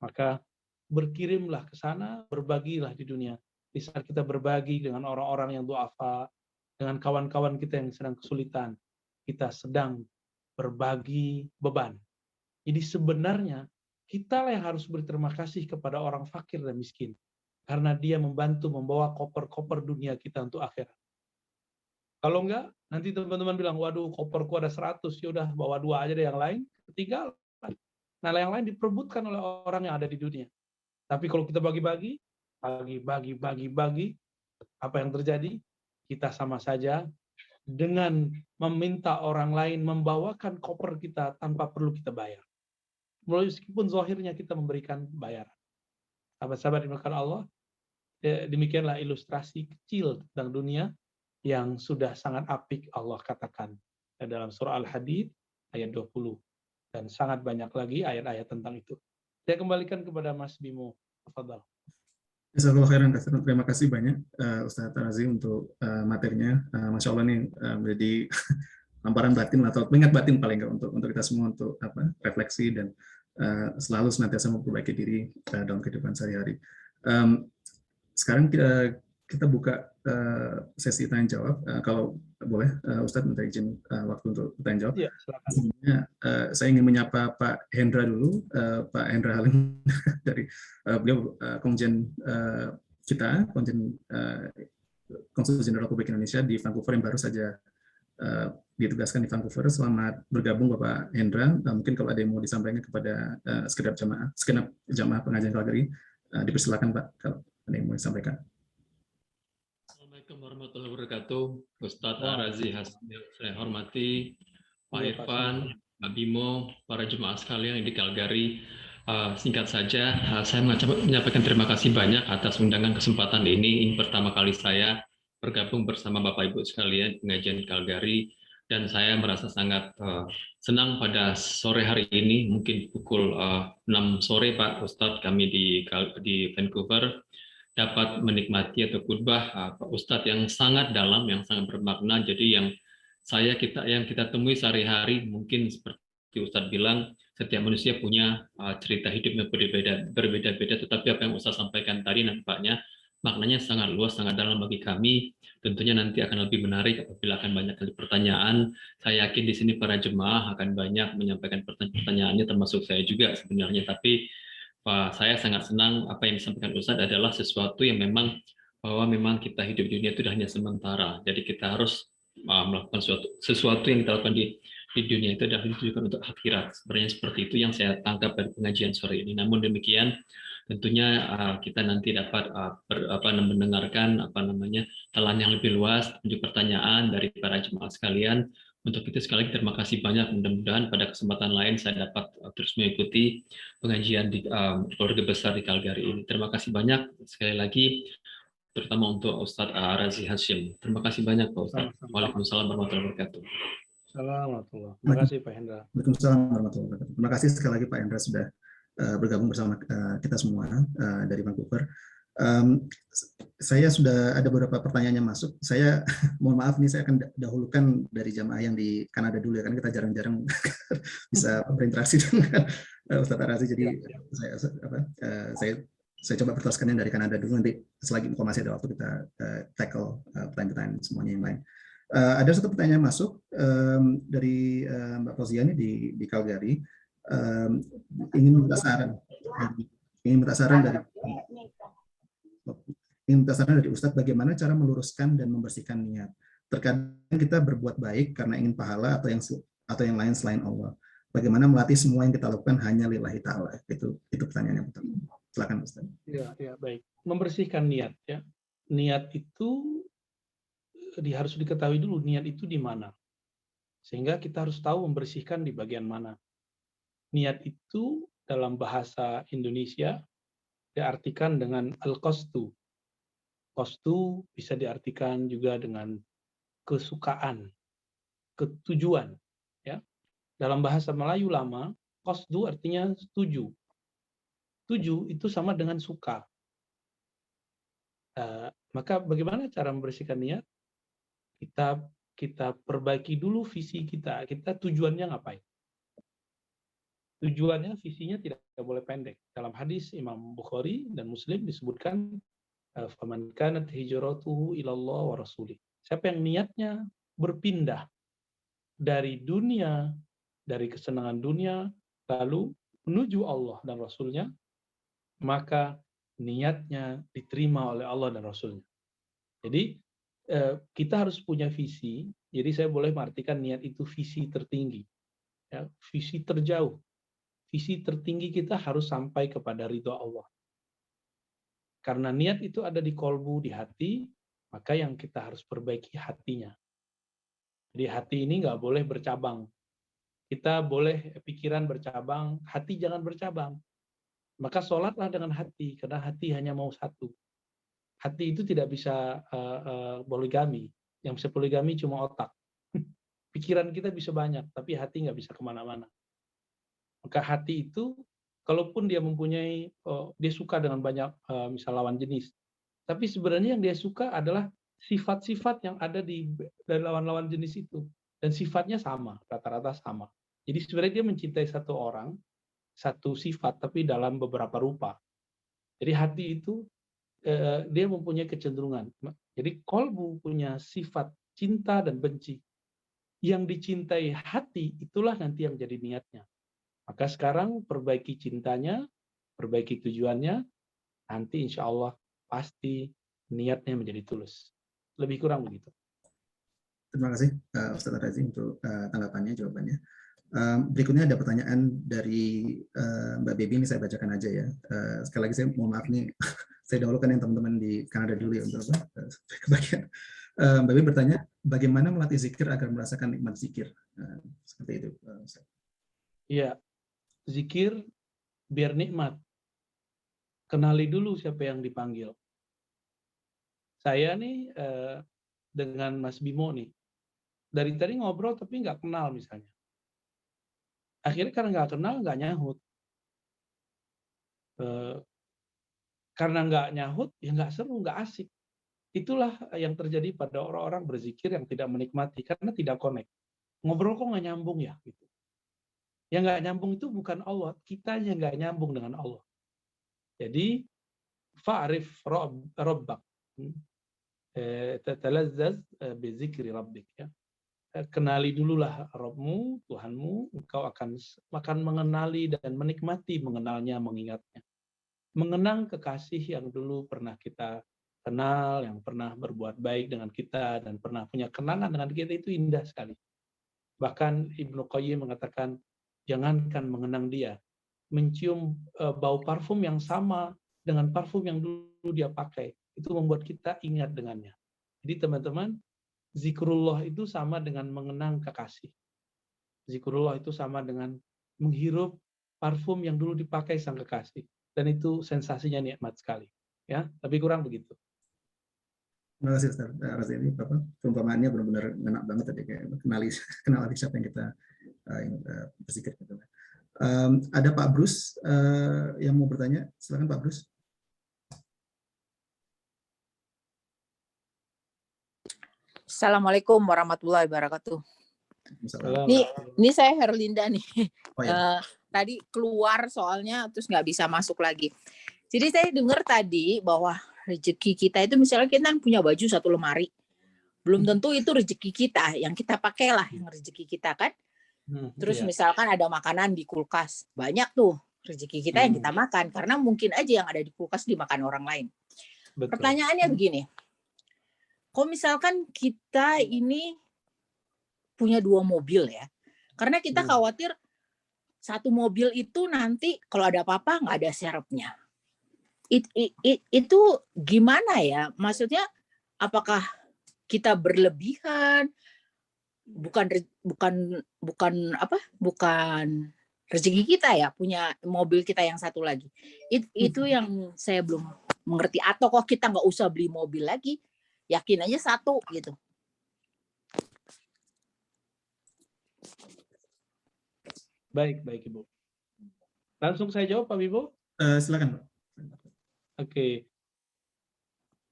Maka berkirimlah ke sana, berbagilah di dunia. Di saat kita berbagi dengan orang-orang yang du'afa, dengan kawan-kawan kita yang sedang kesulitan, kita sedang berbagi beban. Jadi sebenarnya kita yang harus berterima kasih kepada orang fakir dan miskin. Karena dia membantu membawa koper-koper dunia kita untuk akhirat. Kalau enggak, nanti teman-teman bilang, waduh koperku ada 100, yaudah bawa 2 aja deh, yang lain ketinggalan. Nah yang lain diperebutkan oleh orang yang ada di dunia. Tapi kalau kita bagi-bagi, apa yang terjadi? Kita sama saja dengan meminta orang lain membawakan koper kita tanpa perlu kita bayar. Meskipun zahirnya kita memberikan bayaran. Sahabat-sahabat dimuliakan Allah, demikianlah ilustrasi kecil tentang dunia yang sudah sangat apik Allah katakan dalam surah Al-Hadid ayat 20. Dan sangat banyak lagi ayat-ayat tentang itu. Saya kembalikan kepada Mas Bimo. Tafadhal. Jazakallahu khairan katsiran. Terima kasih banyak Ustadz Razi untuk materinya. Masya Allah nih menjadi hamparan batin atau pengingat batin paling nggak untuk kita semua untuk refleksi dan selalu senantiasa memperbaiki diri dalam kehidupan sehari-hari. Sekarang kita buka sesi tanya jawab. Kalau boleh, Ustadz minta izin waktu untuk tanya jawab. Ya, silakan. Sebelumnya, saya ingin menyapa Pak Hendra dulu, Pak Hendra Halim dari beliau Komjen kita, Komjen Konsul Jenderal Republik Indonesia di Vancouver yang baru saja ditugaskan di Vancouver. Selamat bergabung Bapak Hendra. Mungkin kalau ada yang mau disampaikan kepada segenap jamaah pengajian Calgary, dipersilakan Pak kalau ada yang mau disampaikan. Assalamualaikum warahmatullahi wabarakatuh. Ustadz Razi Hasim yang saya hormati, Pak Irfan, Pak Bimo, para jemaah sekalian yang di Calgary. Singkat saja, saya menyampaikan terima kasih banyak atas undangan kesempatan ini. Ini pertama kali saya bergabung bersama Bapak Ibu sekalian pengajian Calgary, dan saya merasa sangat senang pada sore hari ini, mungkin pukul 6 sore Pak Ustadz, kami di Vancouver dapat menikmati atau khutbah Pak Ustadz yang sangat dalam, yang sangat bermakna. Jadi yang kita temui sehari-hari, mungkin seperti Ustadz bilang, setiap manusia punya cerita hidupnya berbeda-beda, tetapi apa yang Ustadz sampaikan tadi nampaknya maknanya sangat luas, sangat dalam bagi kami. Tentunya nanti akan lebih menarik apabila akan banyak kali pertanyaan. Saya yakin di sini para jemaah akan banyak menyampaikan pertanyaannya, termasuk saya juga sebenarnya. Tapi saya sangat senang apa yang disampaikan Ustadz adalah sesuatu yang bahwa memang kita hidup di dunia itu hanya sementara. Jadi kita harus melakukan sesuatu yang kita lakukan di dunia itu adalah ditujukan untuk akhirat. Sebenarnya seperti itu yang saya tangkap dari pengajian sore ini. Namun demikian, tentunya kita nanti dapat mendengarkan telan yang lebih luas, tunjuk pertanyaan dari para jemaah sekalian. Untuk itu sekali lagi terima kasih banyak. Mudah-mudahan pada kesempatan lain saya dapat terus mengikuti pengajian di keluarga besar di Calgary ini. Terima kasih banyak sekali lagi, terutama untuk Ustadz Razi Hasyim. Terima kasih banyak Pak Ustadz. Waalaikumsalam warahmatullahi wabarakatuh. Assalamualaikum. Terima kasih Pak Hendra. Waalaikumsalam warahmatullahi wabarakatuh. Terima kasih sekali lagi Pak Hendra sudah bergabung bersama kita semua dari Vancouver. Saya sudah ada beberapa pertanyaan yang masuk. Saya mohon maaf nih, saya akan dahulukan dari jamaah yang di Kanada dulu ya, karena kita jarang-jarang bisa berinteraksi dengan Ustadz Razi. Jadi saya coba bertuaskan yang dari Kanada dulu, nanti selagi masih ada waktu kita tackle pertanyaan-pertanyaan semuanya yang lain. Ada satu pertanyaan masuk dari Mbak Fauziani di Calgary. Ingin minta saran dari Ustadz bagaimana cara meluruskan dan membersihkan niat. Terkadang kita berbuat baik karena ingin pahala atau yang lain selain Allah. Bagaimana melatih semua yang kita lakukan hanya lillahi ta'ala. Itu pertanyaan yang pertama. Silakan Ustadz. Ya, baik. Membersihkan niat ya. Niat itu harus diketahui dulu niat itu di mana. Sehingga kita harus tahu membersihkan di bagian mana. Niat itu dalam bahasa Indonesia diartikan dengan al-qasdu. Qasdu bisa diartikan juga dengan kesukaan, ketujuan. Ya. Dalam bahasa Melayu lama, qasdu artinya tuju. Tuju itu sama dengan suka. Maka bagaimana cara membersihkan niat? Kita perbaiki dulu visi kita. Kita tujuannya ngapain? Tujuannya, visinya tidak boleh pendek. Dalam hadis Imam Bukhari dan Muslim disebutkan faman kanat hijratuhu ilallah wa rasulih. Siapa yang niatnya berpindah dari dunia, dari kesenangan dunia, lalu menuju Allah dan Rasulnya, maka niatnya diterima oleh Allah dan Rasulnya. Jadi kita harus punya visi. Jadi saya boleh mengartikan niat itu visi tertinggi, ya, visi terjauh. Visi tertinggi kita harus sampai kepada ridha Allah. Karena niat itu ada di kolbu, di hati, maka yang kita harus perbaiki hatinya. Jadi hati ini nggak boleh bercabang. Kita boleh pikiran bercabang, hati jangan bercabang. Maka sholatlah dengan hati, karena hati hanya mau satu. Hati itu tidak bisa poligami. Yang bisa poligami cuma otak. Pikiran kita bisa banyak, tapi hati nggak bisa kemana-mana. Maka hati itu, kalaupun dia mempunyai, dia suka dengan banyak misal lawan jenis, tapi sebenarnya yang dia suka adalah sifat-sifat yang ada dari lawan-lawan jenis itu, dan sifatnya sama, rata-rata sama. Jadi sebenarnya dia mencintai satu orang, satu sifat, tapi dalam beberapa rupa. Jadi hati itu dia mempunyai kecenderungan. Jadi kolbu punya sifat cinta dan benci. Yang dicintai hati itulah nanti yang jadi niatnya. Maka sekarang perbaiki cintanya, perbaiki tujuannya, nanti insya Allah pasti niatnya menjadi tulus. Lebih kurang begitu. Terima kasih Ustaz Razi untuk tanggapannya, jawabannya. Berikutnya ada pertanyaan dari Mbak Baby, ini saya bacakan aja ya. Sekali lagi saya mohon maaf nih, saya dahulukan yang teman-teman di Kanada dulu ya untuk kebagian. Mbak Baby bertanya, bagaimana melatih zikir agar merasakan nikmat zikir? Seperti itu. Iya, zikir biar nikmat. Kenali dulu siapa yang dipanggil. Saya nih dengan Mas Bimo nih, dari tadi ngobrol tapi nggak kenal misalnya. Akhirnya karena nggak kenal, nggak nyahut. Karena nggak nyahut, ya nggak seru, nggak asik. Itulah yang terjadi pada orang-orang berzikir yang tidak menikmati, karena tidak connect. Ngobrol kok nggak nyambung ya? Gitu. Yang nggak nyambung itu bukan Allah, kitanya nggak nyambung dengan Allah. Jadi, fa'rif rabbak. Tatalazzaz bizikri rabbik. Ya. Kenali dululah Rabbmu, Tuhanmu, engkau akan mengenali dan menikmati mengenalnya, mengingatnya. Mengenang kekasih yang dulu pernah kita kenal, yang pernah berbuat baik dengan kita, dan pernah punya kenangan dengan kita, itu indah sekali. Bahkan Ibnu Qayyim mengatakan, jangankan mengenang dia, mencium bau parfum yang sama dengan parfum yang dulu dia pakai, itu membuat kita ingat dengannya. Jadi teman-teman, zikrullah itu sama dengan mengenang kekasih. Zikrullah itu sama dengan menghirup parfum yang dulu dipakai sang kekasih. Dan itu sensasinya nikmat sekali. Ya, lebih kurang begitu. Terima kasih Ustaz Razi, ini perumpamaannya benar-benar ngena banget tadi, kayak kenali siapa yang kita berzikir. Ada Pak Bruce yang mau bertanya, silakan Pak Bruce. Assalamualaikum warahmatullahi wabarakatuh. Salam. Ini saya Herlinda nih. Oh, ya. Tadi keluar soalnya terus nggak bisa masuk lagi. Jadi saya dengar tadi bahwa rezeki kita itu misalnya kita punya baju satu lemari, belum tentu itu rezeki kita, yang kita pakailah yang rezeki kita kan. Terus misalkan ada makanan di kulkas, banyak tuh rezeki kita yang kita makan, karena mungkin aja yang ada di kulkas dimakan orang lain. Betul. Pertanyaannya begini, kalau misalkan kita ini punya 2 mobil ya, karena kita khawatir satu mobil itu nanti kalau ada apa-apa nggak ada serepnya. Itu gimana ya? Maksudnya apakah kita berlebihan? Bukan rezeki kita ya punya mobil kita yang satu lagi. Itu yang saya belum mengerti. Atau kok kita nggak usah beli mobil lagi, yakin aja satu gitu. Baik Ibu. Langsung saya jawab Pak Bibo. Silakan Pak. Oke.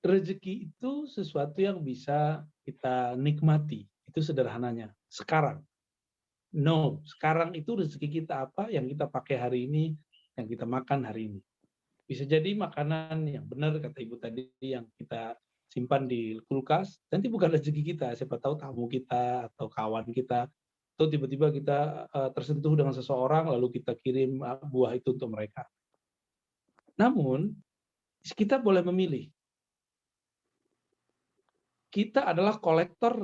Rezeki itu sesuatu yang bisa kita nikmati. Itu sederhananya. Sekarang. No, sekarang itu rezeki kita apa yang kita pakai hari ini, yang kita makan hari ini. Bisa jadi makanan yang benar, kata Ibu tadi, yang kita simpan di kulkas, nanti bukan rezeki kita. Siapa tahu tamu kita atau kawan kita, atau tiba-tiba kita tersentuh dengan seseorang, lalu kita kirim buah itu untuk mereka. Namun, kita boleh memilih. Kita adalah kolektor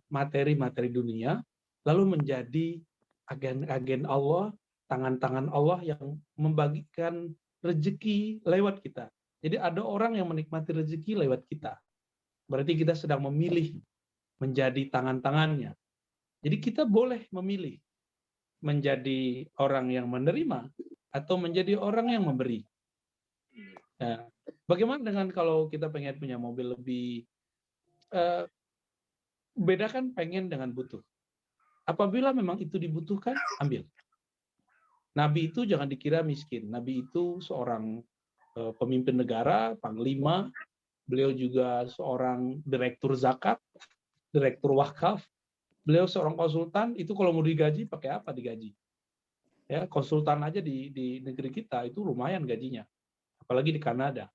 materi-materi dunia, lalu menjadi agen-agen Allah, tangan-tangan Allah yang membagikan rezeki lewat kita. Jadi ada orang yang menikmati rezeki lewat kita. Berarti kita sedang memilih menjadi tangan-tangannya. Jadi kita boleh memilih menjadi orang yang menerima atau menjadi orang yang memberi. Nah, bagaimana dengan kalau kita pengen punya mobil lebih, bedakan pengen dengan butuh. Apabila memang itu dibutuhkan, ambil. Nabi itu jangan dikira miskin. Nabi itu seorang pemimpin negara, panglima. Beliau juga seorang direktur zakat, direktur wakaf. Beliau seorang konsultan. Itu kalau mau digaji pakai apa digaji? Ya, konsultan aja di negeri kita itu lumayan gajinya. Apalagi di Kanada.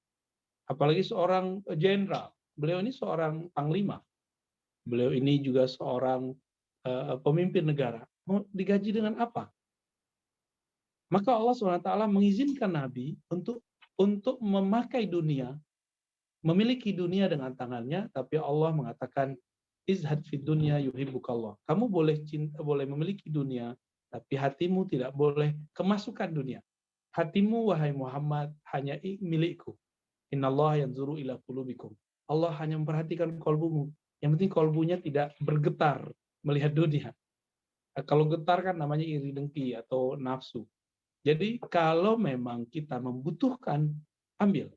Apalagi seorang jenderal. Beliau ini seorang panglima. Beliau ini juga seorang pemimpin negara. Mau digaji dengan apa? Maka Allah SWT mengizinkan Nabi untuk memakai dunia, memiliki dunia dengan tangannya, tapi Allah mengatakan, izhad fid dunya yuhibbukallah. Kamu boleh memiliki dunia, tapi hatimu tidak boleh kemasukan dunia. Hatimu, wahai Muhammad, hanya milikku. Innallaha yanzuru ila qulubikum. Allah hanya memperhatikan kolbumu. Yang penting kolbunya tidak bergetar melihat dunia. Kalau getar kan namanya iri dengki atau nafsu. Jadi kalau memang kita membutuhkan, ambil.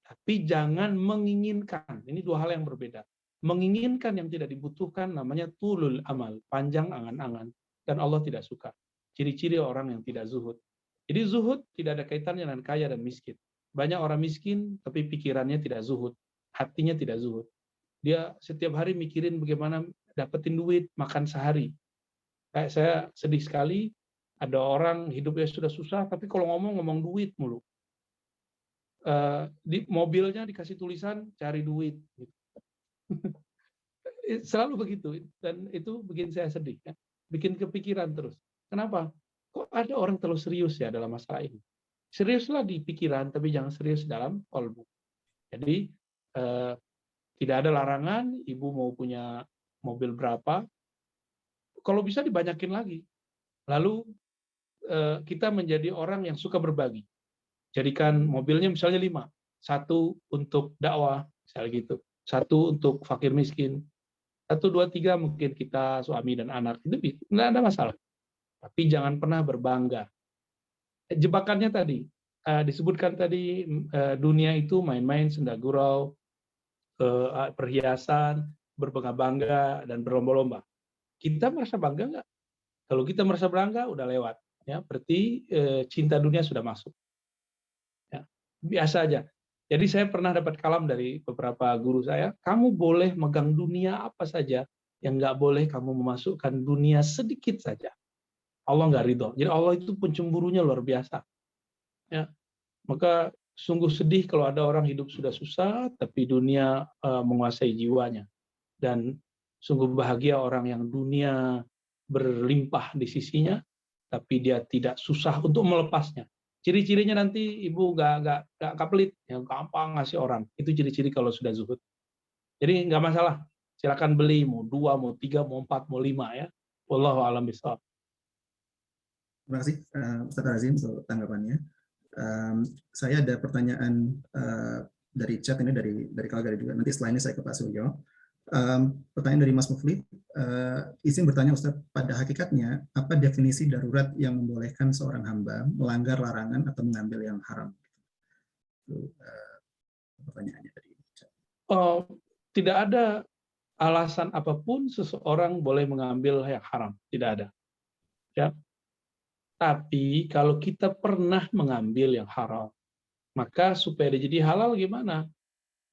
Tapi jangan menginginkan. Ini dua hal yang berbeda. Menginginkan yang tidak dibutuhkan namanya tulul amal, panjang angan-angan. Dan Allah tidak suka. Ciri-ciri orang yang tidak zuhud. Jadi zuhud tidak ada kaitannya dengan kaya dan miskin. Banyak orang miskin, tapi pikirannya tidak zuhud. Hatinya tidak zuhud. Dia setiap hari mikirin bagaimana dapetin duit, makan sehari. Kayak saya sedih sekali, ada orang hidupnya sudah susah, tapi kalau ngomong duit mulu. Di mobilnya dikasih tulisan cari duit. Selalu begitu, dan itu bikin saya sedih, ya. Bikin kepikiran terus. Kenapa? Kok ada orang terlalu serius ya dalam masalah ini? Seriuslah di pikiran, tapi jangan serius dalam kolbu. Jadi tidak ada larangan, ibu mau punya mobil berapa, kalau bisa dibanyakin lagi. Lalu kita menjadi orang yang suka berbagi. Jadikan mobilnya misalnya 5. 1 untuk dakwah, misalnya gitu. 1 untuk fakir miskin. 1, 2, 3 mungkin kita suami dan anak. Itu nggak ada masalah. Tapi jangan pernah berbangga. Jebakannya tadi, disebutkan tadi dunia itu main-main, senda gurau, perhiasan, berbangga-bangga, dan berlomba-lomba. Kita merasa bangga nggak? Kalau kita merasa bangga, udah lewat. Ya, berarti cinta dunia sudah masuk. Ya, biasa aja. Jadi saya pernah dapat kalam dari beberapa guru saya, kamu boleh megang dunia apa saja, yang nggak boleh kamu memasukkan dunia sedikit saja. Allah nggak ridho. Jadi Allah itu pencemburunya luar biasa. Ya, maka sungguh sedih kalau ada orang hidup sudah susah, tapi dunia menguasai jiwanya. Dan sungguh bahagia orang yang dunia berlimpah di sisinya, tapi dia tidak susah untuk melepasnya. Ciri-cirinya nanti ibu nggak pelit, yang gampang ngasih orang. Itu ciri-ciri kalau sudah zuhud. Jadi nggak masalah, silakan beli mau 2, mau 3, mau 4, mau 5 ya. Wallahu a'lam bishawab. Terima kasih Ustaz Razim untuk tanggapannya. Saya ada pertanyaan dari chat ini dari Calgary juga. Nanti setelah ini saya ke Pak Suryo. Pertanyaan dari Mas Mufli, izin bertanya Ustaz, pada hakikatnya apa definisi darurat yang membolehkan seorang hamba melanggar larangan atau mengambil yang haram? Itu pertanyaannya tadi. Tidak ada alasan apapun seseorang boleh mengambil yang haram, tidak ada. Ya. Tapi kalau kita pernah mengambil yang haram, maka supaya dia jadi halal gimana?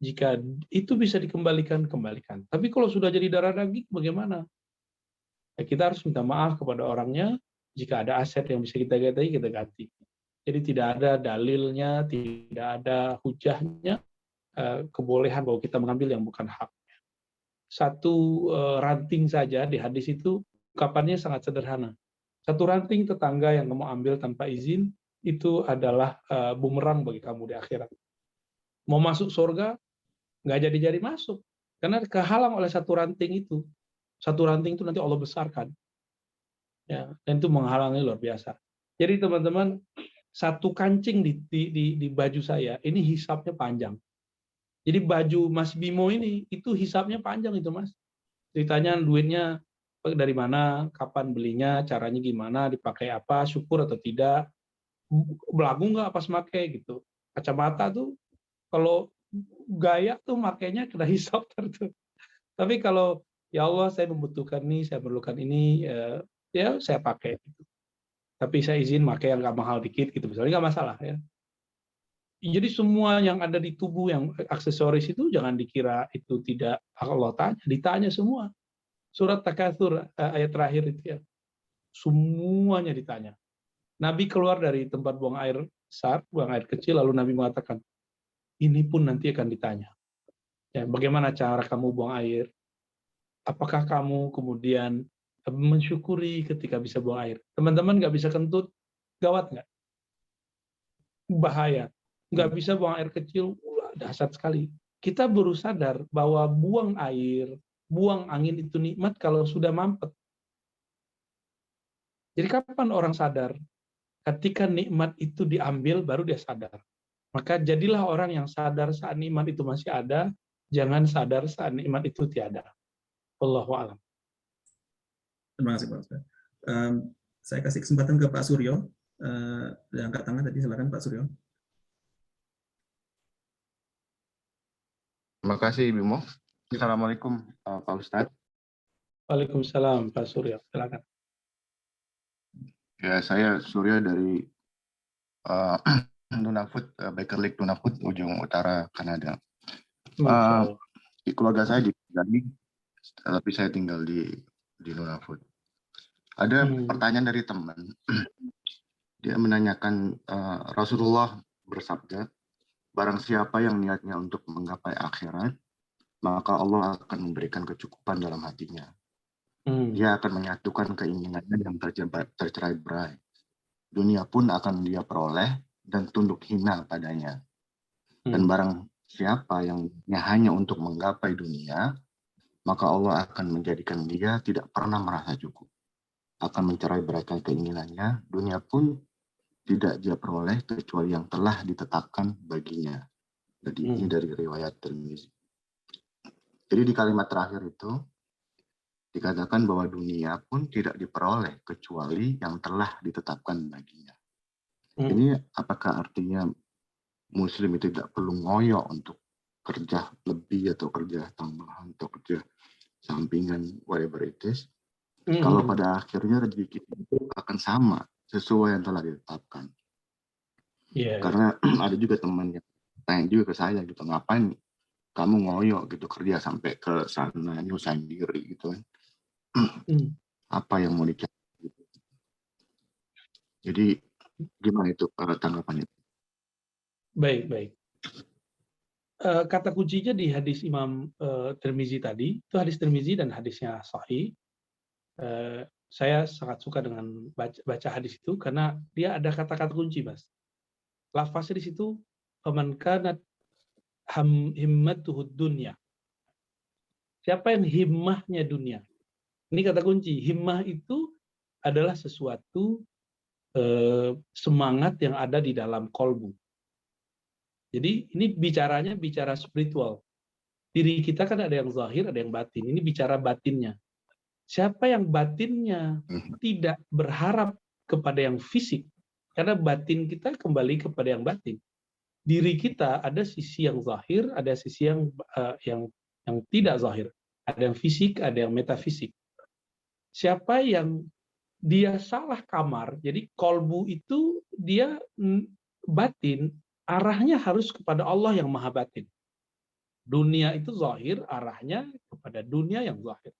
Jika itu bisa dikembalikan, kembalikan. Tapi kalau sudah jadi darah daging, bagaimana? Ya, kita harus minta maaf kepada orangnya. Jika ada aset yang bisa kita ganti, kita ganti. Jadi tidak ada dalilnya, tidak ada hujahnya, kebolehan bahwa kita mengambil yang bukan haknya. Satu ranting saja di hadis itu, ungkapannya sangat sederhana. Satu ranting tetangga yang kamu ambil tanpa izin, itu adalah bumerang bagi kamu di akhirat. Mau masuk surga, nggak jadi masuk karena kehalang oleh satu ranting itu. Satu ranting itu nanti Allah besarkan, ya, dan itu menghalangi luar biasa. Jadi teman-teman, satu kancing di baju saya ini hisapnya panjang. Jadi baju Mas Bimo ini itu hisapnya panjang itu Mas. Ceritanya duitnya dari mana, kapan belinya, caranya gimana, dipakai apa, syukur atau tidak, belagu nggak pas pakai gitu. Kacamata tuh kalau gaya tuh makainya kena hisap terus. Tapi kalau ya Allah saya membutuhkan ini, saya perlukan ini, ya saya pakai. tapi saya izin pakai yang nggak mahal dikit gitu misalnya, nggak masalah ya. Jadi semua yang ada di tubuh yang aksesoris itu jangan dikira itu tidak Allah tanya, ditanya semua. Surat Takatsur ayat terakhir itu ya, semuanya ditanya. Nabi keluar dari tempat buang air besar, buang air kecil, lalu Nabi mengatakan, ini pun nanti akan ditanya. Ya, bagaimana cara kamu buang air? Apakah kamu kemudian mensyukuri ketika bisa buang air? Teman-teman nggak bisa kentut, gawat nggak? Bahaya. Nggak bisa buang air kecil, dahsyat sekali. Kita baru sadar bahwa buang air, buang angin itu nikmat kalau sudah mampet. Jadi kapan orang sadar? Ketika nikmat itu diambil, baru dia sadar. Maka jadilah orang yang sadar saat nikmat itu masih ada, jangan sadar saat nikmat itu tiada. Wallahu a'lam. Terima kasih Pak Ustaz. Saya kasih kesempatan ke Pak Suryo. Yang angkat tangan tadi, silakan Pak Suryo. Terima kasih, Bimo. Assalamualaikum, Pak Ustadz. Waalaikumsalam, Pak Suryo. Silakan. Ya, saya Surya dari Nunavut, Baker Lake Nunavut, ujung utara Kanada. Keluarga saya di Bali, tapi saya tinggal di Nunavut. Ada pertanyaan dari teman. Dia menanyakan, Rasulullah bersabda, barang siapa yang niatnya untuk menggapai akhirat, maka Allah akan memberikan kecukupan dalam hatinya. Dia akan menyatukan keinginannya yang tercerai-berai. Dunia pun akan dia peroleh dan tunduk hina padanya. Dan barang siapa yang hanya untuk menggapai dunia, maka Allah akan menjadikan dia tidak pernah merasa cukup. Akan mencerai-beraikan keinginannya, dunia pun tidak dia peroleh kecuali yang telah ditetapkan baginya. Jadi ini dari riwayat Tirmizi. Jadi di kalimat terakhir itu dikatakan bahwa dunia pun tidak diperoleh kecuali yang telah ditetapkan baginya. Ini apakah artinya Muslim itu tidak perlu ngoyo untuk kerja lebih atau kerja tambahan atau kerja sampingan, whatever it is? Kalau pada akhirnya rezeki kita itu akan sama sesuai yang telah ditetapkan. Karena ada juga teman yang tanya juga ke saya gitu, ngapain kamu ngoyo gitu kerja sampai ke sana nyusahin diri gitu kan? Apa yang mau dicari gitu. Jadi gimana itu tanggapannya? Baik. Kata kuncinya di hadis Imam Tirmizi tadi, itu hadis Tirmizi dan hadisnya sahih. Saya sangat suka dengan baca hadis itu karena dia ada kata-kata kunci, Mas. Lafaznya di situ, faman kanat himmatuhud dunya. Siapa yang himmahnya dunia? Ini kata kunci. Himmah itu adalah sesuatu semangat yang ada di dalam kolbu. Jadi ini bicara spiritual. Diri kita kan ada yang zahir, ada yang batin. Ini bicara batinnya. Siapa yang batinnya tidak berharap kepada yang fisik, karena batin kita kembali kepada yang batin. Diri kita ada sisi yang zahir, ada sisi yang tidak zahir. Ada yang fisik, ada yang metafisik. Siapa yang dia salah kamar, jadi kolbu itu dia batin, arahnya harus kepada Allah yang maha batin. Dunia itu zahir, arahnya kepada dunia yang zahir.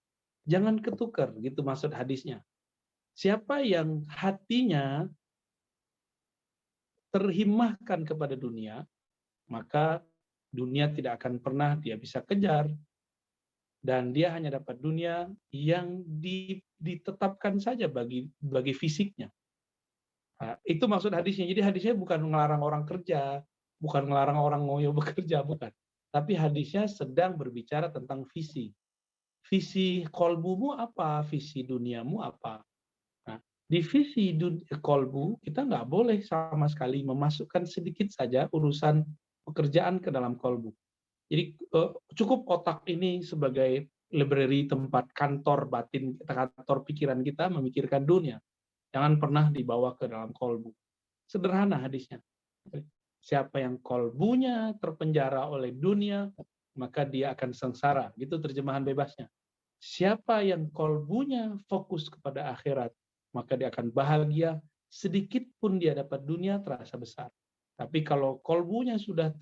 Jangan ketukar, gitu maksud hadisnya. Siapa yang hatinya terhimmahkan kepada dunia, maka dunia tidak akan pernah dia bisa kejar. Dan dia hanya dapat dunia yang ditetapkan saja bagi fisiknya. Nah, itu maksud hadisnya. Jadi hadisnya bukan melarang orang kerja, bukan melarang orang ngoyo bekerja, bukan. Tapi hadisnya sedang berbicara tentang visi. Visi kolbumu apa? Visi duniamu apa? Nah, di visi kolbu, kita nggak boleh sama sekali memasukkan sedikit saja urusan pekerjaan ke dalam kolbu. Jadi cukup otak ini sebagai library, tempat kantor batin, kantor pikiran kita memikirkan dunia. Jangan pernah dibawa ke dalam kolbu. Sederhana hadisnya. Siapa yang kolbunya terpenjara oleh dunia, maka dia akan sengsara. Gitu terjemahan bebasnya. Siapa yang kolbunya fokus kepada akhirat, maka dia akan bahagia. sedikit pun dia dapat dunia terasa besar. Tapi kalau kolbunya sudah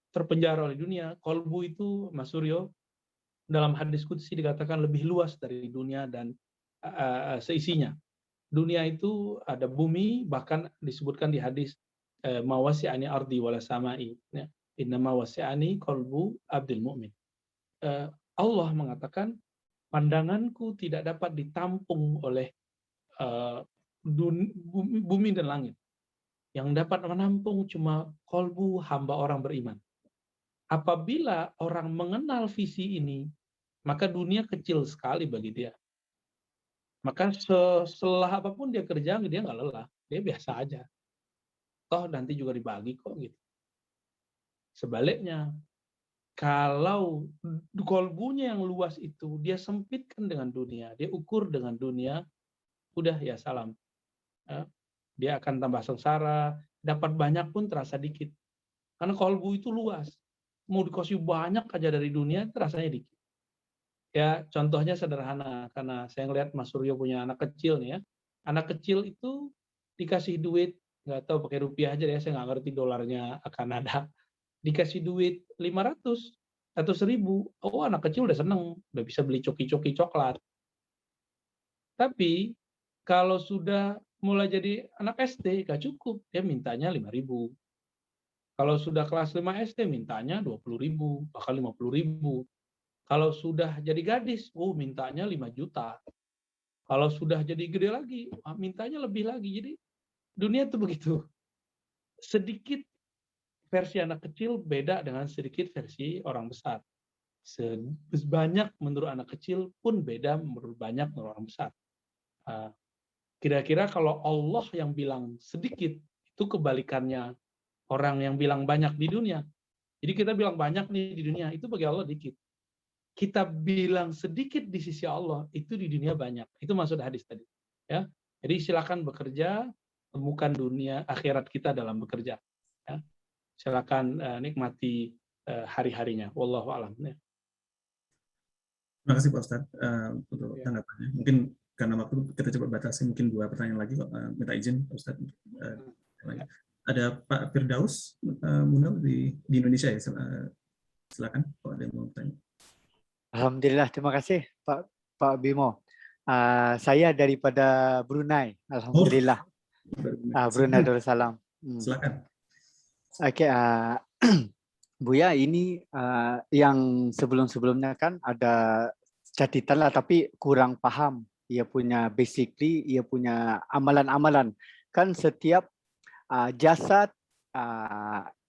terpenjara oleh dunia, kolbu itu, Mas Suryo, dalam hadis qudsi dikatakan lebih luas dari dunia dan seisinya. Dunia itu ada bumi, bahkan disebutkan di hadis ma wasi'ani ardi wala samai, ya. Innama wasi'ani qalbu abdil mu'min. Allah mengatakan pandanganku tidak dapat ditampung oleh bumi dan langit. Yang dapat menampung cuma kolbu hamba orang beriman. Apabila orang mengenal visi ini, maka dunia kecil sekali bagi dia. Maka setelah apapun dia kerja, dia nggak lelah. Dia biasa aja. Toh nanti juga dibagi kok gitu. Sebaliknya, kalau kolbunya yang luas itu, dia sempitkan dengan dunia, dia ukur dengan dunia, udah ya salam. Dia akan tambah sengsara, dapat banyak pun terasa dikit. Karena kolbu itu luas. Mau dikasih banyak aja dari dunia, terasanya dikit. Ya, contohnya sederhana, karena saya ngelihat Mas Suryo punya anak kecil nih ya. Anak kecil itu dikasih duit, nggak tahu pakai rupiah aja ya, saya nggak ngerti dolarnya akan ada. Dikasih duit 500 atau 1000, oh anak kecil udah seneng, udah bisa beli coki-coki coklat. Tapi kalau sudah mulai jadi anak SD, nggak cukup, dia mintanya 5.000. Kalau sudah kelas 5 SD, mintanya 20.000, bahkan 50.000. Kalau sudah jadi gadis, mintanya 5 juta. Kalau sudah jadi gede lagi, mintanya lebih lagi. Jadi dunia itu begitu. Sedikit versi anak kecil beda dengan sedikit versi orang besar. Sebanyak menurut anak kecil pun beda menurut banyak menurut orang besar. Kira-kira kalau Allah yang bilang sedikit, itu kebalikannya orang yang bilang banyak di dunia. Jadi kita bilang banyak nih di dunia, itu bagi Allah dikit. Kita bilang sedikit di sisi Allah, itu di dunia banyak. Itu maksud hadis tadi. Ya. Jadi silakan bekerja, temukan dunia akhirat kita dalam bekerja. Ya. Silakan nikmati hari-harinya. Wallahu a'lam. Ya. Terima kasih Pak Ustadz untuk tanggapannya. Mungkin karena waktu kita coba batasi mungkin 2 pertanyaan lagi, minta izin Pak Ustadz. Ada Pak Firdaus Munawar di Indonesia ya. Silakan kalau ada yang mau bertanya. Alhamdulillah, terima kasih Pak Bimo. Saya daripada Brunei, alhamdulillah. Brunei Darussalam. Silakan. Oke, Buya, ini yang sebelum-sebelumnya kan ada catatan lah, tapi kurang paham. Ia punya basically, ia punya amalan-amalan. Kan setiap jasad,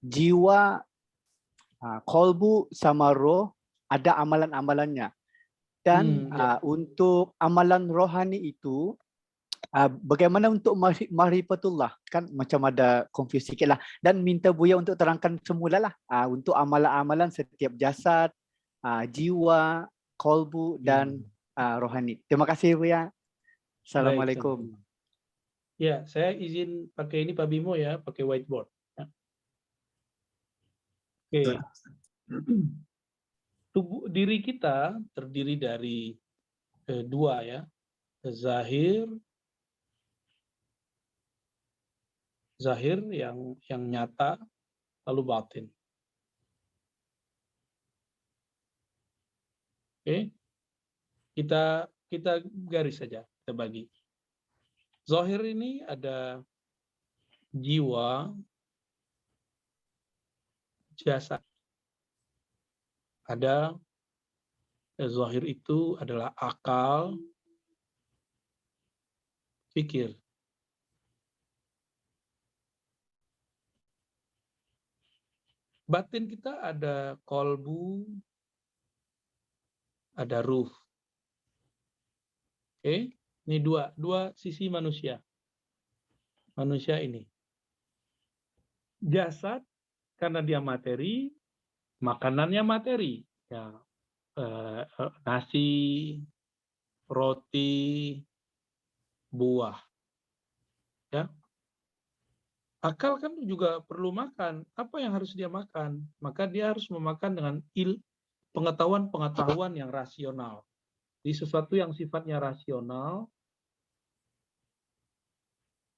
jiwa, kolbu sama roh ada amalan-amalannya. Dan untuk amalan rohani itu, bagaimana untuk ma'rifatullah? Kan macam ada confuse sikit lah. Dan minta Buya untuk terangkan semula lah. Untuk amalan-amalan setiap jasad, jiwa, kolbu, dan rohani. Terima kasih Buya. Assalamualaikum. Ya, saya izin pakai ini Pak Bimo ya, pakai whiteboard. Ya. Oke. Tubuh diri kita terdiri dari 2 ya, zahir yang nyata, lalu batin. Oke, kita garis saja, kita bagi. Zahir ini ada jiwa, jasad. Ada zahir itu adalah akal, pikir. Batin kita ada kolbu, ada ruh. Oke, ini dua sisi manusia. Manusia ini. Jasad karena dia materi, makanannya materi. Ya, nasi, roti, buah. Ya. Akal kan juga perlu makan. Apa yang harus dia makan? Maka dia harus memakan dengan pengetahuan yang rasional. Di sesuatu yang sifatnya rasional,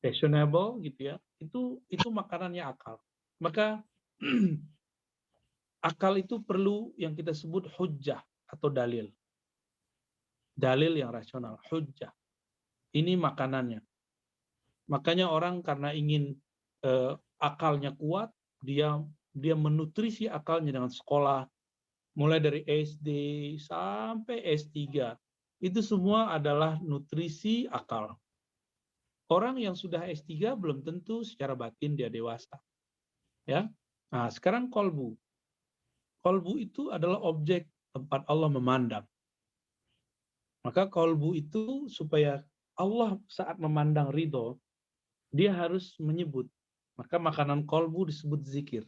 fashionable gitu ya, itu makanannya akal. Maka akal itu perlu yang kita sebut hujjah atau dalil. Dalil yang rasional, hujjah. Ini makanannya. Makanya orang karena ingin akalnya kuat, dia menutrisi akalnya dengan sekolah, mulai dari SD sampai S3. Itu semua adalah nutrisi akal. Orang yang sudah S3 belum tentu secara batin dia dewasa. Ya. Nah, sekarang kolbu. Kolbu itu adalah objek tempat Allah memandang. Maka kolbu itu supaya Allah saat memandang ridho, dia harus menyebut. Maka makanan kolbu disebut zikir.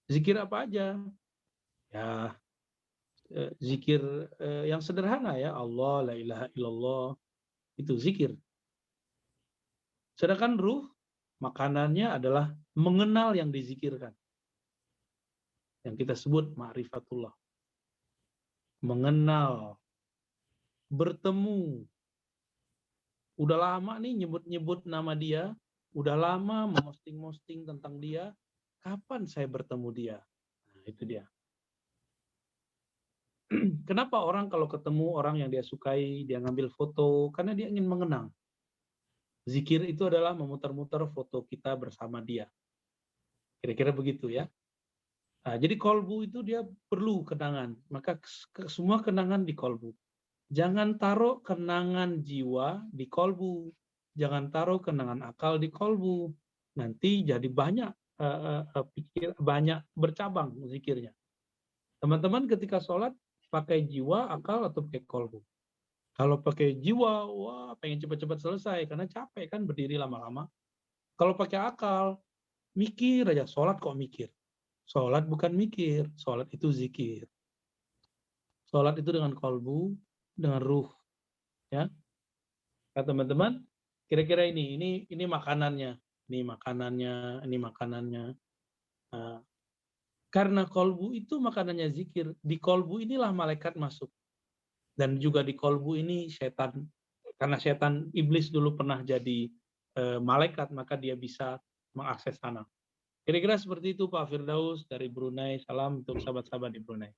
Zikir apa aja? Ya, zikir yang sederhana ya, Allah, la ilaha illallah, itu zikir. Sedangkan ruh, makanannya adalah mengenal yang dizikirkan. Yang kita sebut ma'rifatullah. Mengenal, bertemu. Udah lama nih nyebut-nyebut nama dia, udah lama memosting-posting tentang dia, kapan saya bertemu dia? Nah, itu dia. Kenapa orang kalau ketemu orang yang dia sukai, dia ngambil foto? Karena dia ingin mengenang. Zikir itu adalah memutar-mutar foto kita bersama dia. Kira-kira begitu ya. Nah, jadi kolbu itu dia perlu kenangan. Maka semua kenangan di kolbu. Jangan taruh kenangan jiwa di kolbu. Jangan taruh kenangan akal di kolbu. Nanti jadi banyak banyak bercabang zikirnya. Teman-teman ketika sholat pakai jiwa, akal, atau pakai kolbu? Kalau pakai jiwa, wah pengen cepat-cepat selesai karena capek kan berdiri lama-lama. Kalau pakai akal, mikir aja. Sholat kok mikir? Sholat bukan mikir, sholat itu zikir. Sholat itu dengan kolbu, dengan ruh. Ya, nah, teman-teman, kira-kira ini makanannya, ini makanannya. Nah, karena kolbu itu makanannya zikir, di kolbu inilah malaikat masuk. Dan juga di kolbu ini setan, karena setan iblis dulu pernah jadi malaikat, maka dia bisa mengakses sana. Kira-kira seperti itu Pak Firdaus dari Brunei. Salam untuk sahabat-sahabat di Brunei.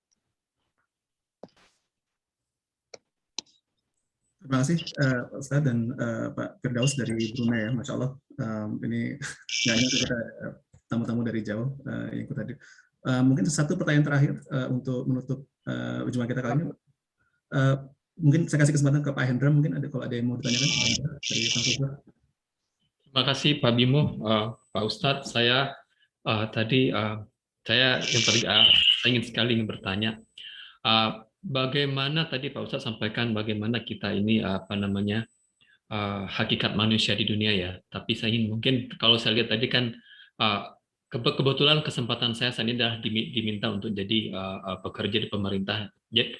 Terima kasih Ustaz dan Pak Firdaus dari Brunei ya, Masya Allah. Ini nggak hanya kita tamu-tamu dari jauh yang ikut hadir. Mungkin satu pertanyaan terakhir untuk menutup perjumpaan kita kali ini. Mungkin saya kasih kesempatan ke Pak Hendra, mungkin kalau ada yang mau ditanyakan dari Pak Firdaus. Terima kasih Pak Bimo, Pak Ustadz. Saya ingin sekali bertanya. Bagaimana tadi Pak Ustadz sampaikan bagaimana kita ini hakikat manusia di dunia ya. Tapi saya ingin mungkin kalau saya lihat tadi kan kebetulan kesempatan saya saat ini adalah diminta untuk jadi pekerja di pemerintah,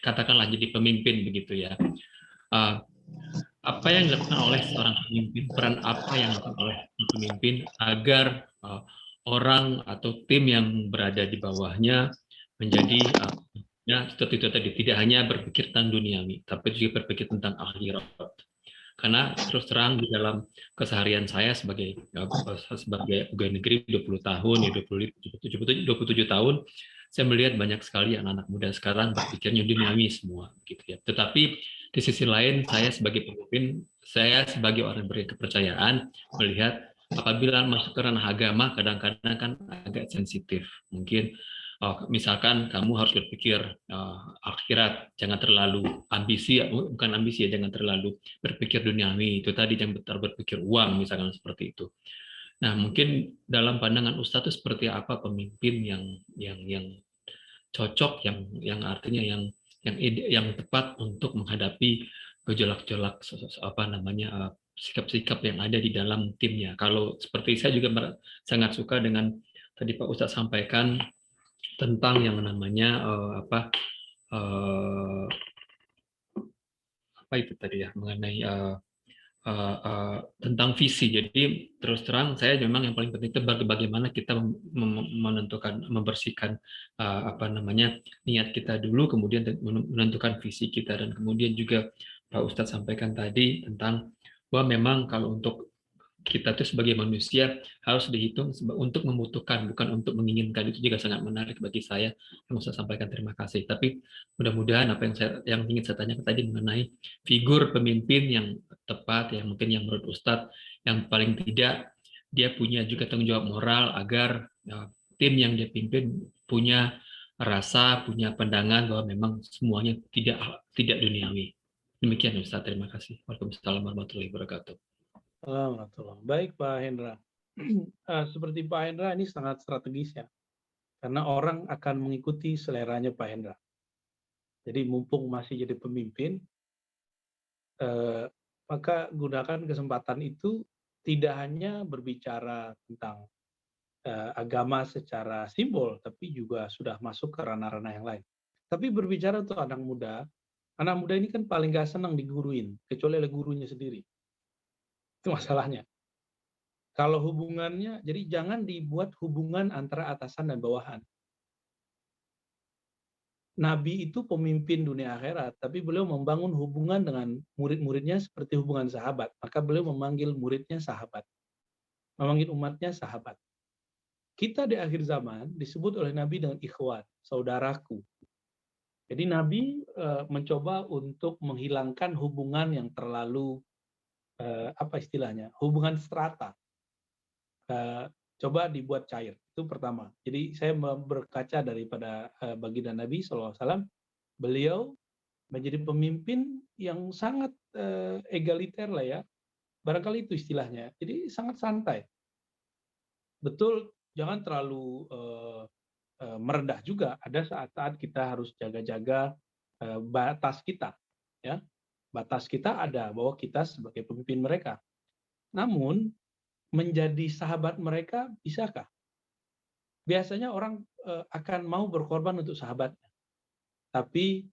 katakanlah jadi pemimpin begitu ya. Apa yang dilakukan oleh seorang pemimpin, peran apa yang dilakukan oleh pemimpin agar orang atau tim yang berada di bawahnya menjadi tadi tidak hanya berpikir tentang duniawi, tapi juga berpikir tentang akhirat. Karena terus terang di dalam keseharian saya sebagai pegawai negeri 20 tahun, 27 tahun, saya melihat banyak sekali anak-anak muda sekarang berpikirnya duniawi semua, gitu ya. Tetapi di sisi lain, saya sebagai pemimpin, saya sebagai orang yang berkepercayaan melihat apabila masuk ke ranah agama, kadang-kadang kan agak sensitif. Mungkin misalkan kamu harus berpikir akhirat, jangan terlalu ambisi, bukan ambisi ya, jangan terlalu berpikir duniawi, itu tadi jangan berpikir uang, misalkan seperti itu. Nah, mungkin dalam pandangan Ustadz itu seperti apa pemimpin yang cocok, yang artinya yang tepat untuk menghadapi gejolak-gejolak sikap-sikap yang ada di dalam timnya. Kalau seperti saya juga sangat suka dengan tadi Pak Ustadz sampaikan tentang yang namanya apa itu tadi ya, mengenai tentang visi. Jadi terus terang saya memang yang paling penting itu bagaimana kita menentukan, membersihkan niat kita dulu, kemudian menentukan visi kita, dan kemudian juga Pak Ustadz sampaikan tadi tentang bahwa memang kalau untuk kita tuh sebagai manusia harus dihitung untuk membutuhkan, bukan untuk menginginkan. Itu juga sangat menarik bagi saya yang saya sampaikan. Terima kasih. Tapi mudah-mudahan apa yang ingin saya tanyakan tadi mengenai figur pemimpin yang tepat, yang mungkin yang menurut Ustadz yang paling tidak dia punya juga tanggung jawab moral agar tim yang dia pimpin punya rasa, punya pandangan bahwa memang semuanya tidak duniawi. Demikian Ustaz, terima kasih. Waalaikumsalam warahmatullahi wabarakatuh. Baik Pak Hendra. Seperti Pak Hendra ini sangat strategis ya. Karena orang akan mengikuti seleranya Pak Hendra. Jadi mumpung masih jadi pemimpin, maka gunakan kesempatan itu tidak hanya berbicara tentang agama secara simbol, tapi juga sudah masuk ke ranah-ranah yang lain. Tapi berbicara untuk anak muda ini kan paling gak senang diguruin, kecuali oleh gurunya sendiri. Itu masalahnya. Kalau hubungannya, jadi jangan dibuat hubungan antara atasan dan bawahan. Nabi itu pemimpin dunia akhirat, tapi beliau membangun hubungan dengan murid-muridnya seperti hubungan sahabat. Maka beliau memanggil muridnya sahabat, memanggil umatnya sahabat. Kita di akhir zaman disebut oleh Nabi dengan ikhwan, saudaraku. Jadi Nabi mencoba untuk menghilangkan hubungan yang terlalu apa istilahnya, hubungan strata. Coba dibuat cair, itu pertama. Jadi saya berkaca daripada baginda Nabi SAW, beliau menjadi pemimpin yang sangat egaliter lah ya, barangkali itu istilahnya. Jadi sangat santai. Betul, jangan terlalu merendah juga. Ada saat-saat kita harus jaga-jaga batas kita, ya. Batas kita ada bahwa kita sebagai pemimpin mereka. Namun menjadi sahabat mereka bisakah? Biasanya orang akan mau berkorban untuk sahabatnya, tapi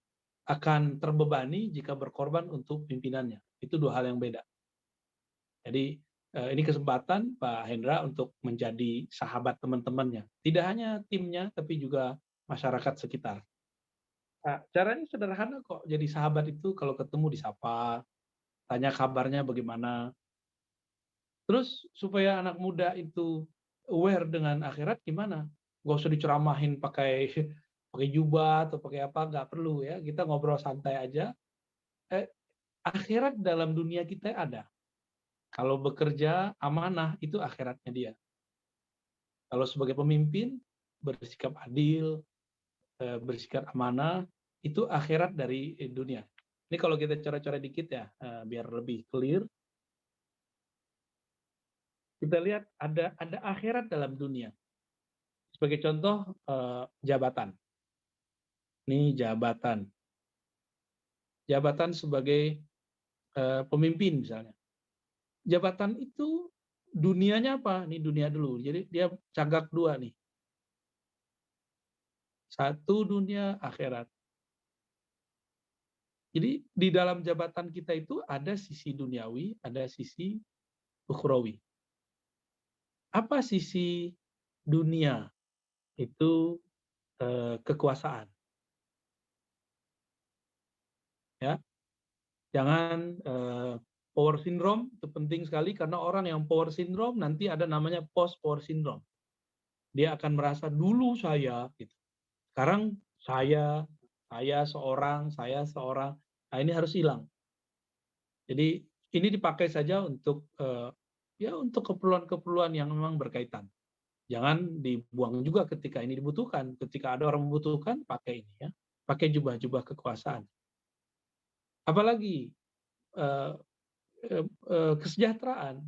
akan terbebani jika berkorban untuk pimpinannya. Itu dua hal yang beda. Jadi ini kesempatan Pak Hendra untuk menjadi sahabat teman-temannya. Tidak hanya timnya, tapi juga masyarakat sekitar. Nah, caranya sederhana kok. Jadi sahabat itu kalau ketemu disapa, tanya kabarnya bagaimana. Terus supaya anak muda itu aware dengan akhirat gimana? Gak usah diceramahin pakai jubah atau pakai apa, nggak perlu ya. Kita ngobrol santai aja. Akhirat dalam dunia kita ada. Kalau bekerja amanah itu akhiratnya dia. Kalau sebagai pemimpin bersikap adil, bersikap amanah, itu akhirat dari dunia. Ini kalau kita coret-coret dikit ya, biar lebih clear. Kita lihat ada akhirat dalam dunia. Sebagai contoh jabatan. Ini jabatan. Jabatan sebagai pemimpin misalnya. Jabatan itu dunianya apa? Ini dunia dulu. Jadi dia cagak dua nih. Satu dunia akhirat. Jadi di dalam jabatan kita itu ada sisi duniawi, ada sisi ukhrawi. Apa sisi dunia? Itu kekuasaan. Ya, jangan power syndrome, itu penting sekali karena orang yang power syndrome nanti ada namanya post power syndrome. Dia akan merasa dulu saya, gitu. Sekarang saya seorang. Nah ini harus hilang. Jadi ini dipakai saja untuk untuk keperluan-keperluan yang memang berkaitan. Jangan dibuang juga ketika ini dibutuhkan. Ketika ada orang membutuhkan, pakai ini ya. Pakai jubah-jubah kekuasaan. Apalagi kesejahteraan.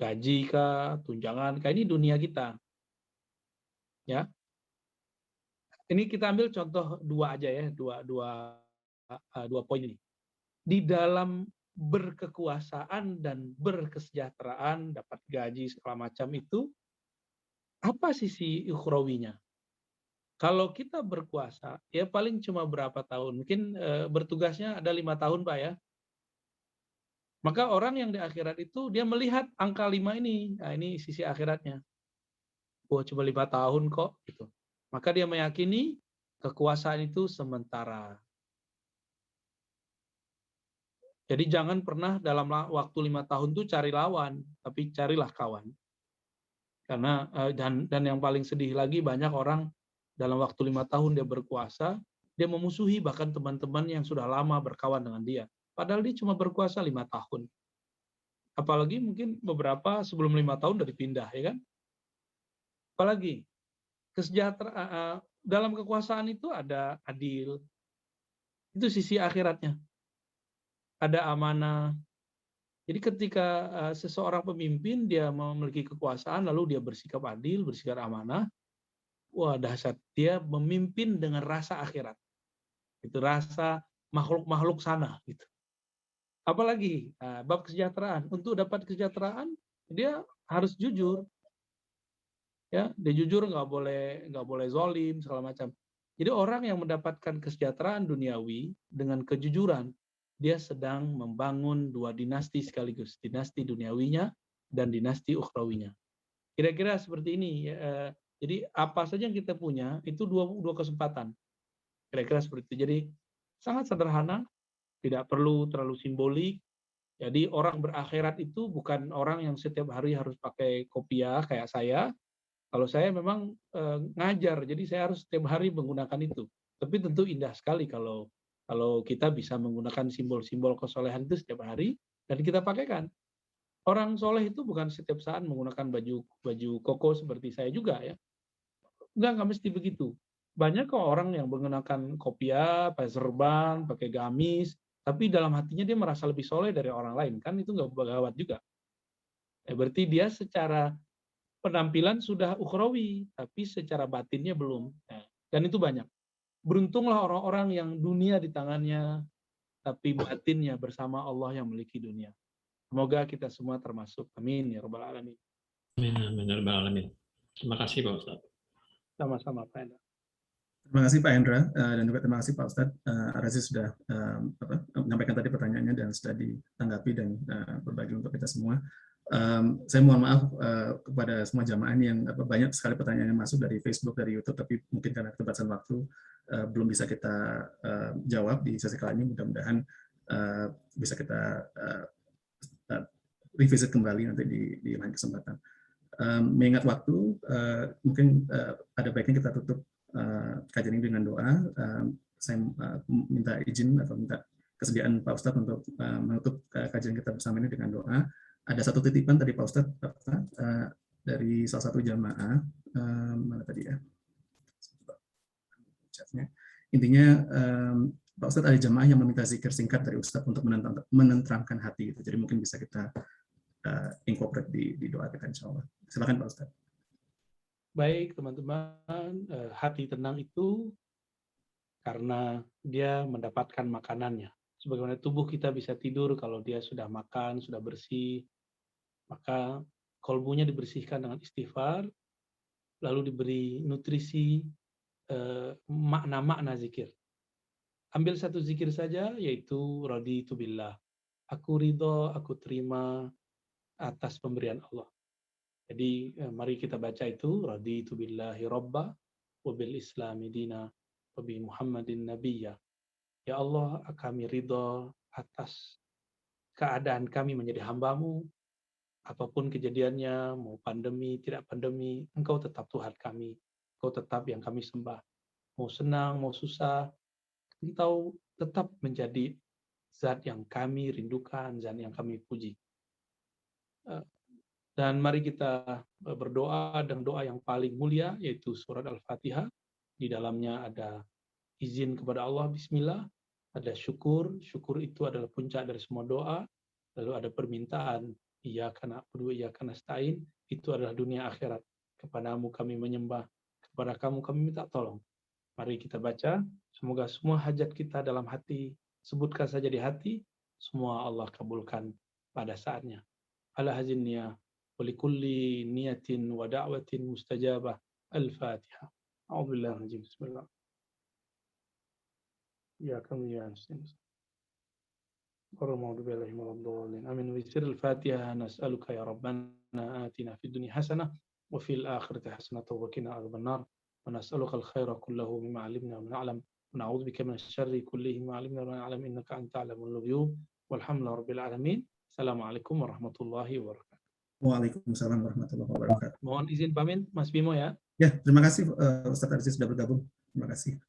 Gaji kah, tunjangan kah, ini dunia kita. Ya. Ini kita ambil contoh dua aja ya, dua poin ini. Di dalam berkekuasaan dan berkesejahteraan, dapat gaji segala macam itu, apa sisi ukhrawinya? Kalau kita berkuasa, ya paling cuma berapa tahun? Mungkin bertugasnya ada 5 tahun, Pak ya. Maka orang yang di akhirat itu, dia melihat angka 5 ini. Nah, ini sisi akhiratnya. Wah, cuma 5 tahun kok. Gitu. Maka dia meyakini kekuasaan itu sementara. Jadi jangan pernah dalam waktu 5 tahun tuh cari lawan, tapi carilah kawan. Karena dan yang paling sedih lagi, banyak orang dalam waktu 5 tahun dia berkuasa, dia memusuhi bahkan teman-teman yang sudah lama berkawan dengan dia. Padahal dia cuma berkuasa 5 tahun. Apalagi mungkin beberapa sebelum 5 tahun udah dipindah, ya kan? Apalagi kesejahteraan dalam kekuasaan itu ada adil, itu sisi akhiratnya. Ada amanah. Jadi ketika seseorang pemimpin dia memiliki kekuasaan lalu dia bersikap adil, bersikap amanah, wah dahsyat, dia memimpin dengan rasa akhirat. Itu rasa makhluk-makhluk sana gitu. Apalagi bab kesejahteraan. Untuk dapat kesejahteraan dia harus jujur. Ya, dia jujur, nggak boleh zolim segala macam. Jadi orang yang mendapatkan kesejahteraan duniawi dengan kejujuran, dia sedang membangun 2 dinasti sekaligus, dinasti duniawinya dan dinasti ukhrawinya. Kira-kira seperti ini. Jadi apa saja yang kita punya itu dua kesempatan. Kira-kira seperti itu. Jadi sangat sederhana, tidak perlu terlalu simbolik. Jadi orang berakhirat itu bukan orang yang setiap hari harus pakai kopiah kayak saya. Kalau saya memang ngajar, jadi saya harus setiap hari menggunakan itu. Tapi tentu indah sekali kalau kita bisa menggunakan simbol-simbol kesolehan itu setiap hari dan kita pakaikan. Orang soleh itu bukan setiap saat menggunakan baju koko seperti saya juga ya. Enggak mesti begitu. Banyak kok orang yang menggunakan kopiah, pakai serban, pakai gamis, tapi dalam hatinya dia merasa lebih soleh dari orang lain. Kan itu nggak gawat juga. Berarti dia secara penampilan sudah ukhrawi, tapi secara batinnya belum. Dan itu banyak. Beruntunglah orang-orang yang dunia di tangannya, tapi batinnya bersama Allah yang memiliki dunia. Semoga kita semua termasuk. Amin ya rabbal alamin. Amin, amin ya rabbal alamin. Terima kasih Pak Ustadz. Sama-sama Pak Hendra. Terima kasih Pak Hendra, dan juga terima kasih Pak Ustadz. Razi sudah menyampaikan tadi pertanyaannya dan sudah ditanggapi dan berbagi untuk kita semua. Saya mohon maaf kepada semua jamaah ini yang banyak sekali pertanyaan yang masuk dari Facebook, dari YouTube, tapi mungkin karena keterbatasan waktu belum bisa kita jawab di sesi kali ini. Mudah-mudahan bisa kita revisit kembali nanti di lain kesempatan. Mengingat waktu, mungkin ada baiknya kita tutup kajian ini dengan doa. Saya minta izin atau minta kesediaan Pak Ustadz untuk menutup kajian kita bersama ini dengan doa. Ada satu titipan tadi Pak Ustadz dari salah satu jamaah, mana tadi ya? Intinya Pak Ustadz ada jamaah yang meminta zikir singkat dari Ustadz untuk menenteramkan hati. Jadi mungkin bisa kita incorporate di doa kita insya Allah. Silakan Pak Ustadz. Baik teman-teman, hati tenang itu karena dia mendapatkan makanannya. Sebagaimana tubuh kita bisa tidur kalau dia sudah makan, sudah bersih, maka kolbunya dibersihkan dengan istighfar, lalu diberi nutrisi makna-makna zikir. Ambil satu zikir saja, yaitu raditu billah. Aku ridho, aku terima atas pemberian Allah. Jadi mari kita baca itu, raditu billahi robba, wa bil islami dina, wa bi muhammadin nabiyya. Ya Allah, kami ridho atas keadaan kami menjadi hamba-Mu, apapun kejadiannya, mau pandemi, tidak pandemi, Engkau tetap Tuhan kami, Engkau tetap yang kami sembah. Mau senang, mau susah, Engkau tetap menjadi zat yang kami rindukan, zat yang kami puji. Dan mari kita berdoa dengan doa yang paling mulia, yaitu surat Al-Fatihah. Di dalamnya ada izin kepada Allah, bismillah, ada syukur, syukur itu adalah puncak dari semua doa, lalu ada permintaan, iyyaka na'budu wa iyyaka nasta'in, itu adalah dunia akhirat. Kepadamu kami menyembah, kepada kamu kami minta tolong. Mari kita baca, semoga semua hajat kita dalam hati, sebutkan saja di hati, semua Allah kabulkan pada saatnya. Ala hazin niyah, walikulli niyatin wa da'watin mustajabah. Al-Fatihah. A'udzubillahi bismillah. Ya kami ya Amin. Wisir al-Fatihah nas'aluka ya Rabbana atina fid dunya hasanah wa fil akhirati hasanah wa qina adzabannar wa nas'aluka al-khaira kullahu mimma 'alimna wa na'lam wa na'udzu bika min asy-syarri kullihi mimma 'alimna wa na'lam innaka anta 'alamul ghuyub Walhamdulillahirabbil alamin. Assalamualaikum warahmatullahi wabarakatuh. Waalaikumsalam warahmatullahi wabarakatuh. Mohon izin pamit Mas Bimo ya. Ya, terima kasih Ustadz Arzi sudah bergabung. Terima kasih.